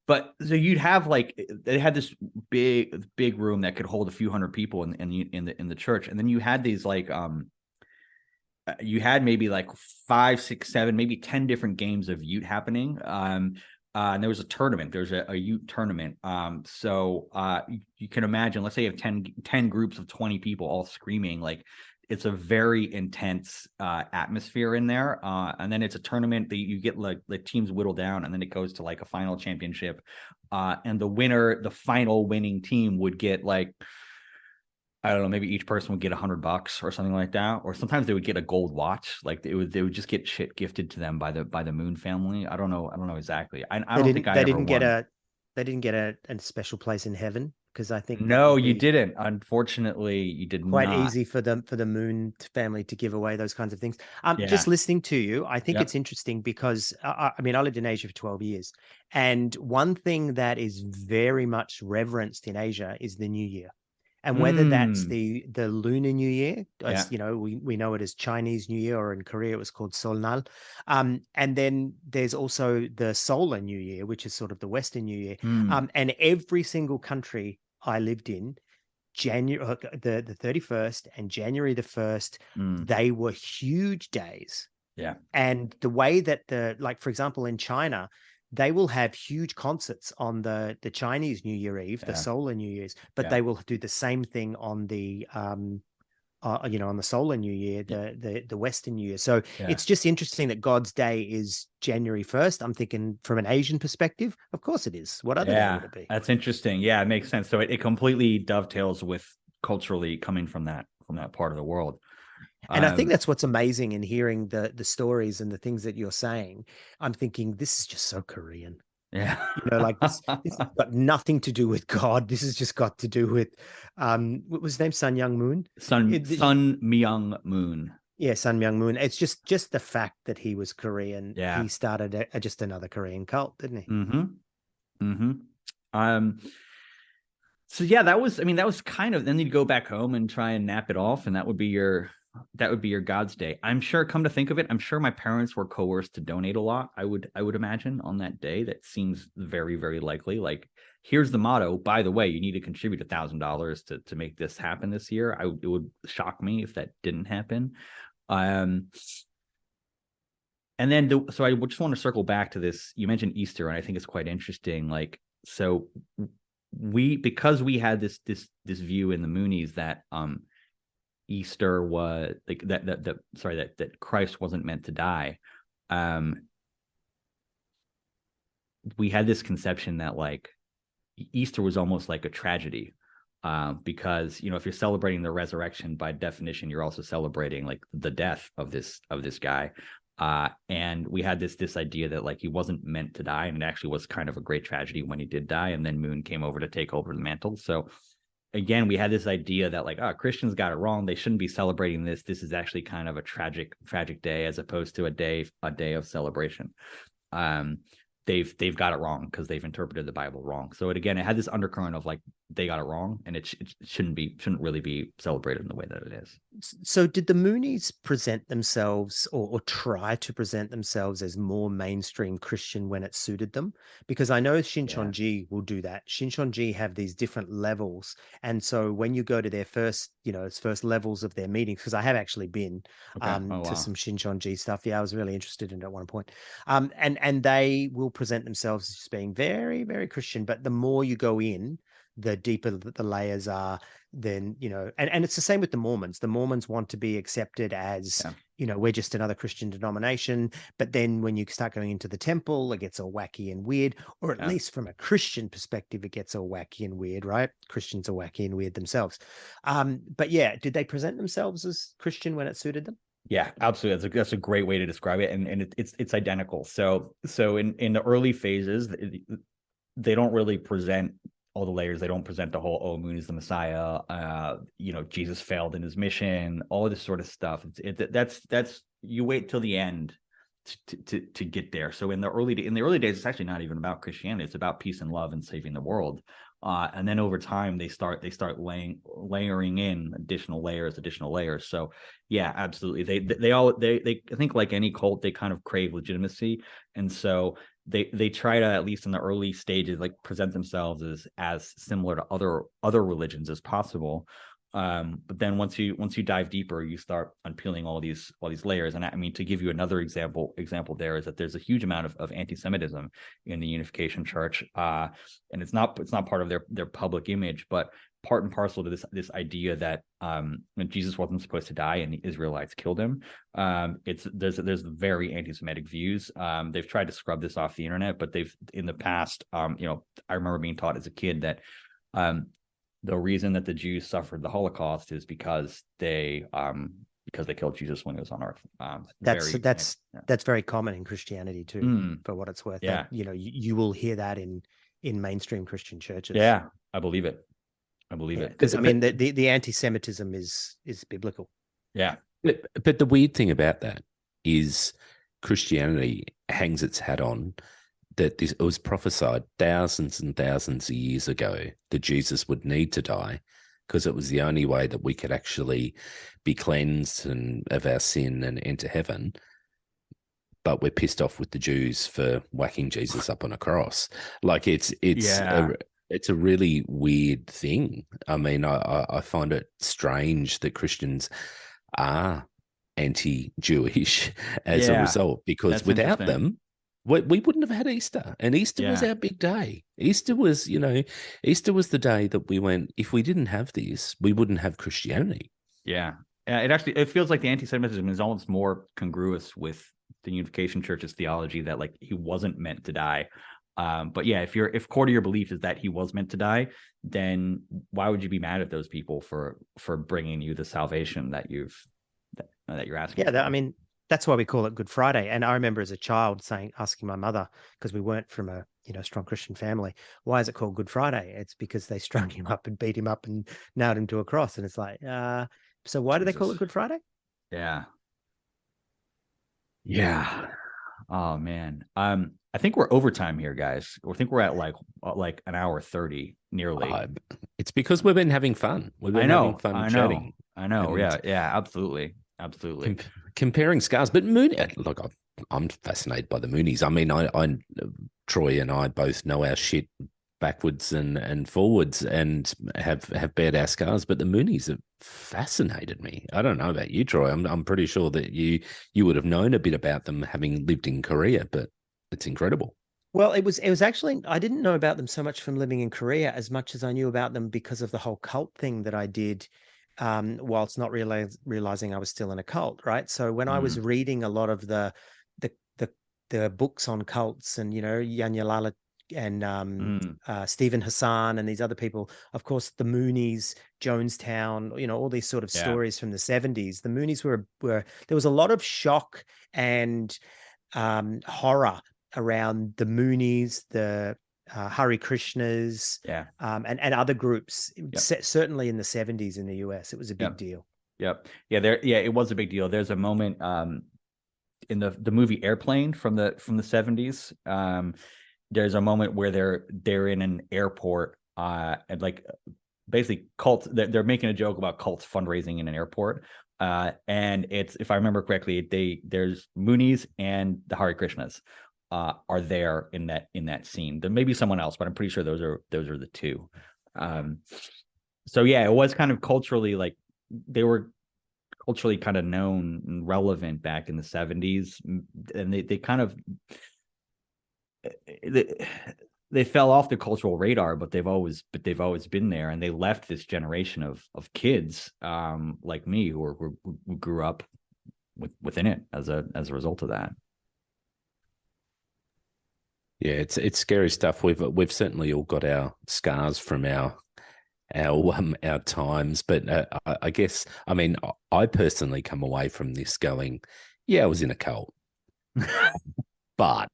But so you'd have like, they had this big room that could hold a few hundred people in the church. And then you had these like, you had maybe like 5, 6, 7, maybe 10 different games of Ute happening. And there was a tournament. There's a Ute tournament. So you can imagine, let's say you have 10 groups of 20 people all screaming. Like, it's a very intense atmosphere in there. And then it's a tournament that you get like the teams whittle down, and then it goes to like a final championship. And the final winning team would get like, I don't know, maybe each person would get $100 or something like that. Or sometimes they would get a gold watch. Like they would just get shit gifted to them by the Moon family. I don't know exactly. I don't think I ever won. They didn't get a special place in heaven, because I think no, you didn't. Unfortunately, you did quite not. easy for the Moon family to give away those kinds of things. Yeah. Just listening to you, I think Yep. it's interesting because I mean, I lived in Asia for 12 years, and one thing that is very much reverenced in Asia is the New Year. And whether that's the Lunar New Year, as you know, we know it as Chinese New Year, or in Korea it was called Seolnal. And then there's also the Solar New Year, which is sort of the Western New Year. And every single country I lived in, January the 31st and January the 1st, they were huge days. Yeah. And the way that like, for example, in China, they will have huge concerts on the Chinese New Year Eve, the Solar New Year's, but they will do the same thing on the on the Solar New Year, the Western New Year. So it's just interesting that God's Day is January 1st. I'm thinking from an Asian perspective, of course it is. What other day would it be? That's interesting. Yeah, it makes sense. So it completely dovetails with culturally coming from that part of the world. And I think that's what's amazing in hearing the stories and the things that you're saying. I'm thinking, this is just so Korean. Yeah. Like this has got nothing to do with God. This has just got to do with, what was his name? Sun Myung Moon? Sun Myung Moon. Yeah, Sun Myung Moon. It's just the fact that he was Korean. Yeah. He started just another Korean cult, didn't he? So yeah, that was kind of, then you'd go back home and try and nap it off, and that would be your God's Day. I'm sure, come to think of it, I'm sure my parents were coerced to donate a lot. I would imagine on that day. That seems very, very likely. Like, here's the motto, by the way, you need to contribute $1,000 to make this happen this year. It would shock me if that didn't happen. And then so I just want to circle back to this. You mentioned Easter, and I think it's quite interesting. Like, so because we had this view in the Moonies that Easter was like that Christ wasn't meant to die. We had this conception that like Easter was almost like a tragedy, because if you're celebrating the resurrection, by definition, you're also celebrating like the death of this guy. And we had this idea that like he wasn't meant to die, and it actually was kind of a great tragedy when he did die, and then Moon came over to take over the mantle. So again, we had this idea that like, Christians got it wrong. They shouldn't be celebrating this. This is actually kind of a tragic day, as opposed to a day of celebration. They've got it wrong because they've interpreted the Bible wrong. So it had this undercurrent of like, they got it wrong, and it shouldn't really be celebrated in the way that it is. So did the Moonies present themselves or try to present themselves as more mainstream Christian when it suited them? Because I know Shincheonji will do that. Shincheonji have these different levels. And so when you go to their first levels of their meetings, because I have actually been to some Shincheonji stuff. Yeah, I was really interested in it at one point. And they will present themselves as being very, very Christian. But the more you go in, the deeper the layers are, then, and it's the same with the Mormons. The Mormons want to be accepted as, we're just another Christian denomination. But then when you start going into the temple, it gets all wacky and weird, or at least from a Christian perspective, it gets all wacky and weird, right? Christians are wacky and weird themselves. But yeah, did they present themselves as Christian when it suited them? Yeah, absolutely. That's a great way to describe it. And it's identical. So in the early phases, they don't really present all the layers. They don't present the whole, oh, Moon is the Messiah. Jesus failed in his mission. All this sort of stuff. That's you wait till the end to get there. So in the early days, it's actually not even about Christianity. It's about peace and love and saving the world. And then over time, they start layering in additional layers. So yeah, absolutely. They I think, like any cult, they kind of crave legitimacy, and so they try to, at least in the early stages, like present themselves as similar to other religions as possible. But then once you dive deeper, you start unpeeling all these layers. And I mean, to give you another example there is that there's a huge amount of anti-Semitism in the Unification Church, and it's not part of their public image, but part and parcel to this idea that Jesus wasn't supposed to die and the Israelites killed him. There's very anti-Semitic views. They've tried to scrub this off the internet, but they've in the past, I remember being taught as a kid that the reason that the Jews suffered the Holocaust is because they killed Jesus when he was on earth. That's very common in Christianity too, for what it's worth. Yeah. That, you will hear that in mainstream Christian churches. Yeah, I believe it. Because I mean, the anti-Semitism is biblical. Yeah. But the weird thing about that is Christianity hangs its hat on that it was prophesied thousands and thousands of years ago that Jesus would need to die because it was the only way that we could actually be cleansed of our sin and enter heaven. But we're pissed off with the Jews for whacking Jesus up on a cross. Like it's a really weird thing. I mean, I find it strange that Christians are anti-Jewish as a result, because without them, we wouldn't have had Easter, and Easter was our big day. Easter was the day that we went, if we didn't have this, we wouldn't have Christianity. Yeah. It feels like the anti-Semitism is almost more congruous with the Unification Church's theology that, like, he wasn't meant to die. But yeah, if core to your belief is that he was meant to die, then why would you be mad at those people for bringing you the salvation that you're asking? Yeah, I mean, that's why we call it Good Friday. And I remember as a child asking my mother, because we weren't from a strong Christian family, why is it called Good Friday? It's because they strung him up and beat him up and nailed him to a cross. And it's like, so why do they call it Good Friday? Yeah. Yeah. Oh man. I think we're overtime here, guys. I think we're at like an hour 30 nearly. It's because we've been having fun. We've been having fun chatting. I know. Yeah, absolutely. Comparing scars, but look, I'm fascinated by the Moonies. I mean, I Troy and I both know our shit backwards and forwards and have bared our scars, but the Moonies have fascinated me. I don't know about you, Troy. I'm pretty sure that you would have known a bit about them having lived in Korea, but it's incredible. Well, it was actually, I didn't know about them so much from living in Korea as much as I knew about them because of the whole cult thing that I did, whilst not realizing I was still in a cult, right? So when I was reading a lot of the books on cults and, Yanya Lala and Stephen Hassan and these other people, of course, the Moonies, Jonestown, all these sort of stories from the 70s. The Moonies were there was a lot of shock and horror around the Moonies, the Hare Krishnas, and other groups. Certainly in the 70s in the US, it was a big deal. Yep. Yeah. It was a big deal. There's a moment in the movie Airplane from the 70s. There's a moment where they're in an airport and like basically cults. They're making a joke about cults fundraising in an airport. And it's, if I remember correctly, there's Moonies and the Hare Krishnas are there in that scene. There may be someone else, but I'm pretty sure those are the two. So yeah, it was kind of culturally, like, they were culturally kind of known and relevant back in the 70s, and they kind of they fell off the cultural radar, but they've always been there, and they left this generation of kids like me who grew up within it as a result of that. Yeah, it's scary stuff. We've certainly all got our scars from our times, but I guess, I mean, I personally come away from this going, yeah, I was in a cult, but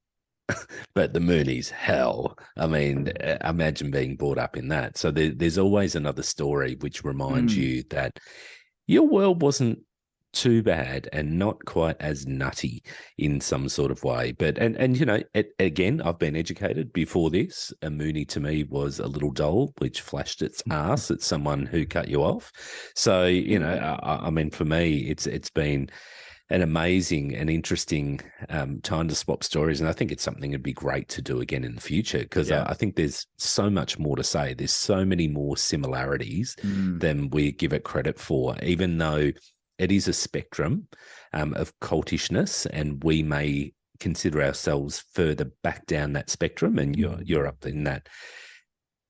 but the Moonies, hell. I mean, imagine being brought up in that. So there's always another story which reminds you that your world wasn't too bad and not quite as nutty in some sort of way. But and you know, again, I've been educated before this. A Moonie to me was a little doll which flashed its ass at someone who cut you off. So you know, I mean, for me, it's been an amazing and interesting time to swap stories. And I think it's something that'd be great to do again in the future, because I think there's so much more to say. There's so many more similarities than we give it credit for, even though it is a spectrum of cultishness, and we may consider ourselves further back down that spectrum, and you're up in that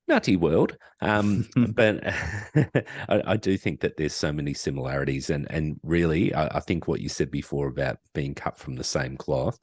nutty world. But I do think that there's so many similarities, and really, I think what you said before about being cut from the same cloth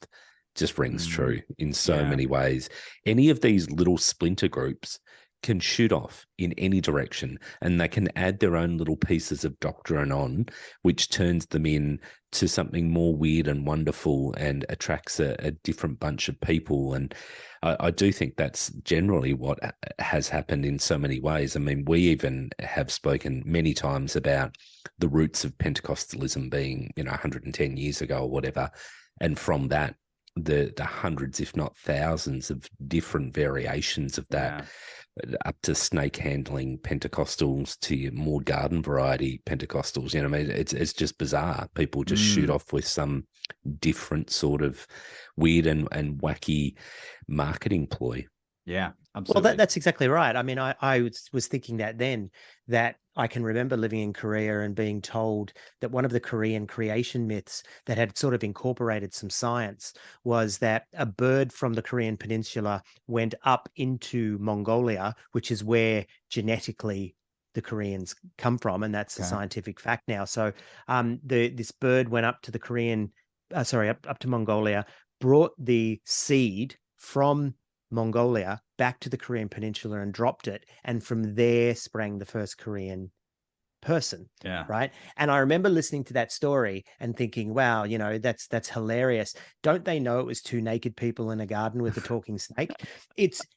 just rings true in so many ways. Any of these little splinter groups can shoot off in any direction, and they can add their own little pieces of doctrine on, which turns them in to something more weird and wonderful and attracts a different bunch of people. And I do think that's generally what has happened in so many ways. I mean, we even have spoken many times about the roots of Pentecostalism being, 110 years ago or whatever. And from that, the hundreds, if not thousands, of different variations of that, up to snake handling Pentecostals to your more garden variety Pentecostals. I mean, it's just bizarre. People just shoot off with some different sort of weird and wacky marketing ploy. Yeah, absolutely. Well, that's exactly right. I mean, I was thinking that I can remember living in Korea and being told that one of the Korean creation myths that had sort of incorporated some science was that a bird from the Korean peninsula went up into Mongolia, which is where genetically the Koreans come from, and that's a scientific fact now. So this bird went up to up to Mongolia, brought the seed from Mongolia back to the Korean peninsula and dropped it, and from there sprang the first Korean person. Right. And I remember listening to that story and thinking, wow, that's hilarious. Don't they know it was two naked people in a garden with a talking snake?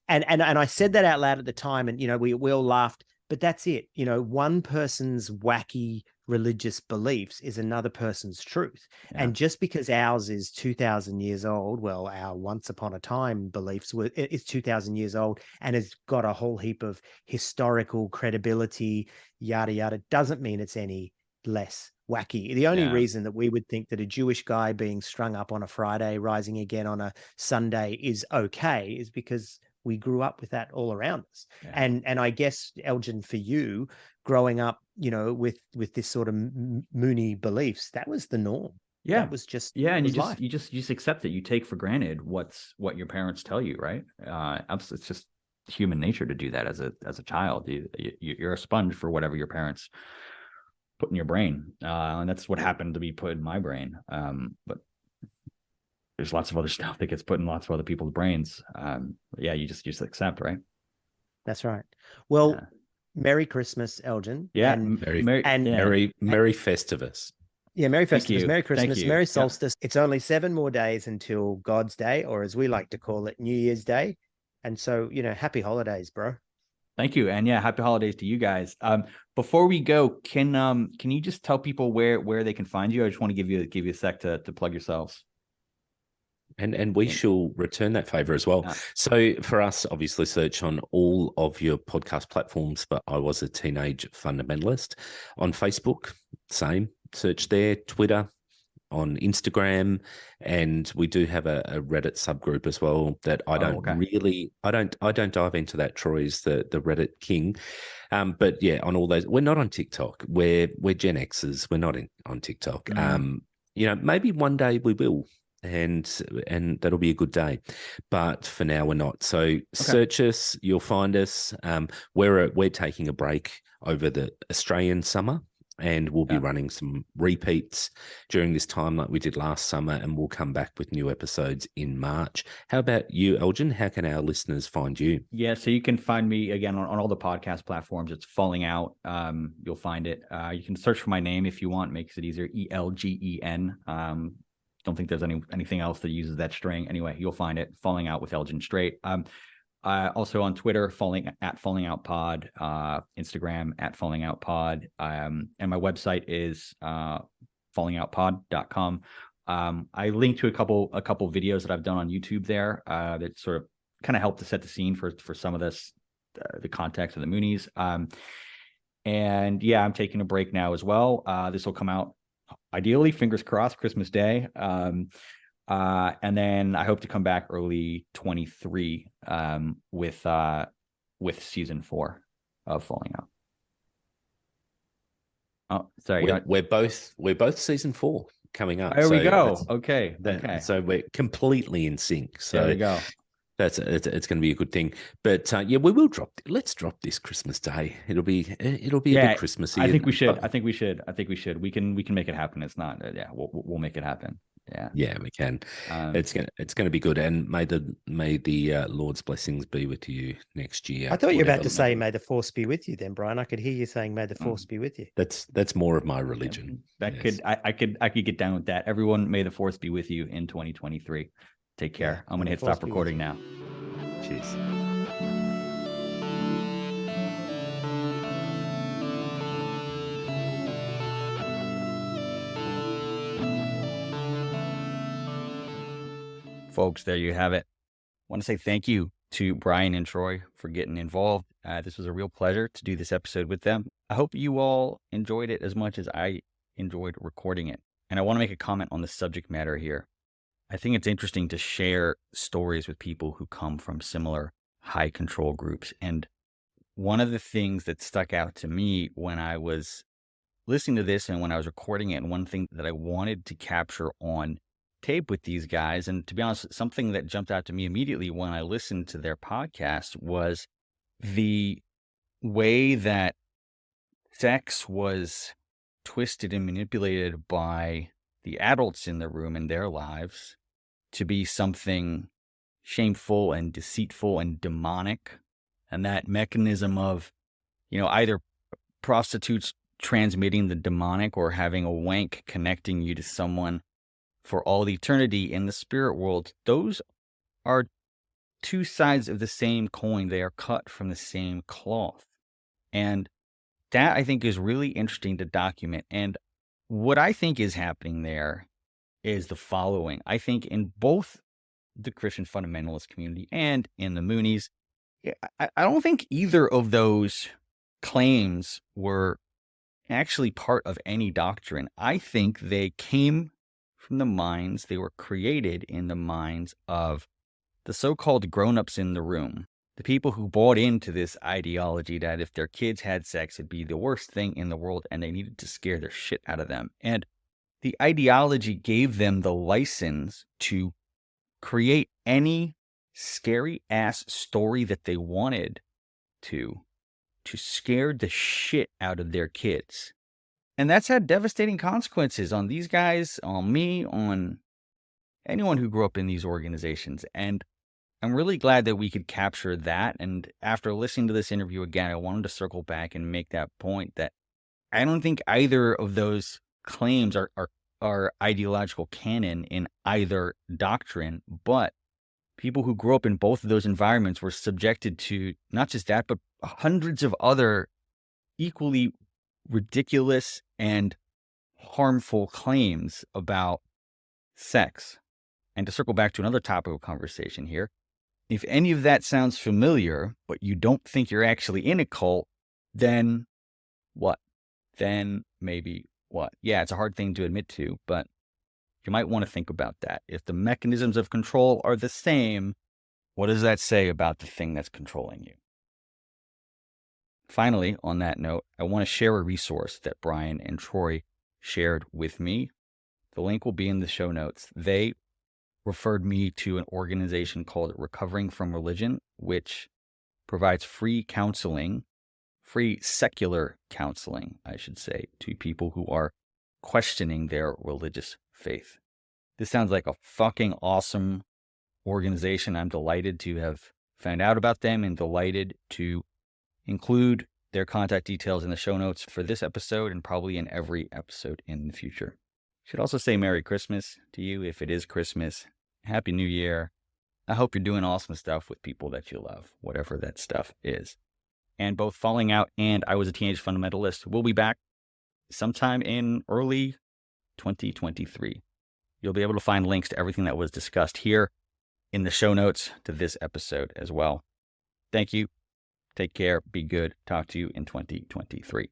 And I said that out loud at the time, and we all laughed, but that's it. One person's wacky religious beliefs is another person's truth. And just because ours is 2,000 years old, well, our once upon a time beliefs is 2,000 years old and has got a whole heap of historical credibility, yada, yada, doesn't mean it's any less wacky. The only reason that we would think that a Jewish guy being strung up on a Friday, rising again on a Sunday is okay is because we grew up with that all around us. And I guess, Elgen, for you, growing up, with this sort of Moonie beliefs, that was the norm. That was just and you life. just accept it. You take for granted what your parents tell you, right? It's just human nature to do that as a child. You're a sponge for whatever your parents put in your brain, and that's what happened to be put in my brain. But there's lots of other stuff that gets put in lots of other people's brains. You just accept, right? That's right. Well, Merry Christmas, Elgen. Yeah. Merry Festivus. Yeah, Merry Festivus, Merry Christmas, Merry Yeah. Solstice. It's only 7 more days until God's Day, or as we like to call it, New Year's Day. And so, happy holidays, bro. Thank you. And happy holidays to you guys. Before we go, can you just tell people where they can find you? I just want to give you a sec to plug yourselves. And we shall return that favor as well. So for us, obviously, search on all of your podcast platforms, but I Was a Teenage Fundamentalist. On Facebook, same, search there. Twitter, on Instagram, and we do have a Reddit subgroup as well that I don't dive into that. Troy's the Reddit king. But on all those, we're not on TikTok. We're Gen Xers. We're not on TikTok. Maybe one day we will. And that'll be a good day, but for now we're not. So search us, you'll find us. We're taking a break over the Australian summer, and we'll be running some repeats during this time like we did last summer, and we'll come back with new episodes in March. How about you, Elgen? How can our listeners find you? Yeah, so you can find me again on all the podcast platforms. It's Falling Out. You'll find it. You can search for my name if you want. Makes it easier. Elgen. don't think there's anything else that uses that string. Anyway, you'll find it. Falling Out with Elgen Strait. Also on Twitter, Falling Out Pod, Instagram @Falling Out Pod, and my website is fallingoutpod.com. I link to a couple videos that I've done on YouTube there that sort of kind of help to set the scene for some of this, the context of the Moonies. And yeah, I'm taking a break now as well. This will come out ideally, fingers crossed, Christmas Day. And then I hope to come back early 23 with season 4 of Falling Out. Oh, sorry. We're both season 4 coming up. There we go. Okay. So we're completely in sync. So there we go. It's going to be a good thing. But yeah, we will let's drop this Christmas Day. It'll be a bit Christmassy. I think we should. We can make it happen. It's not. We'll make it happen. Yeah, we can. It's gonna be good. And may the Lord's blessings be with you next year. I thought you were about to say, "May the force be with you." Then, Brian, I could hear you saying, "May the force be with you." That's more of my religion. I could get down with that. Everyone, may the force be with you in 2023. Take care. I'm gonna hit stop recording now. Cheers. Folks, there you have it. I want to say thank you to Brian and Troy for getting involved. This was a real pleasure to do this episode with them. I hope you all enjoyed it as much as I enjoyed recording it. And I want to make a comment on the subject matter here. I think it's interesting to share stories with people who come from similar high control groups. And one of the things that stuck out to me when I was listening to this and when I was recording it, and one thing that I wanted to capture on tape with these guys, and to be honest, something that jumped out to me immediately when I listened to their podcast, was the way that sex was twisted and manipulated by the adults in the room in their lives to be something shameful and deceitful and demonic. And that mechanism of, either prostitutes transmitting the demonic or having a wank connecting you to someone for all eternity in the spirit world, those are two sides of the same coin. They are cut from the same cloth. And that, I think, is really interesting to document. And what I think is happening there is the following. I think in both the Christian fundamentalist community and in the Moonies, I don't think either of those claims were actually part of any doctrine. I think they came from the minds, they were created in the minds of the so-called grown-ups in the room, the people who bought into this ideology that if their kids had sex, it'd be the worst thing in the world and they needed to scare the shit out of them. And the ideology gave them the license to create any scary ass story that they wanted to scare the shit out of their kids. And that's had devastating consequences on these guys, on me, on anyone who grew up in these organizations. And I'm really glad that we could capture that. And after listening to this interview again, I wanted to circle back and make that point that I don't think either of those claims are ideological canon in either doctrine, but people who grew up in both of those environments were subjected to not just that, but hundreds of other equally ridiculous and harmful claims about sex. And to circle back to another topic of conversation here, if any of that sounds familiar, but you don't think you're actually in a cult, then what? Then maybe what? Yeah, it's a hard thing to admit to, but you might want to think about that. If the mechanisms of control are the same, what does that say about the thing that's controlling you? Finally, on that note, I want to share a resource that Brian and Troy shared with me. The link will be in the show notes. They referred me to an organization called Recovering from Religion, which provides free counseling, free secular counseling, I should say, to people who are questioning their religious faith. This sounds like a fucking awesome organization. I'm delighted to have found out about them and delighted to include their contact details in the show notes for this episode and probably in every episode in the future. Should also say Merry Christmas to you if it is Christmas. Happy New Year. I hope you're doing awesome stuff with people that you love, whatever that stuff is. And both Falling Out and I Was a Teenage Fundamentalist will be back sometime in early 2023. You'll be able to find links to everything that was discussed here in the show notes to this episode as well. Thank you. Take care. Be good. Talk to you in 2023.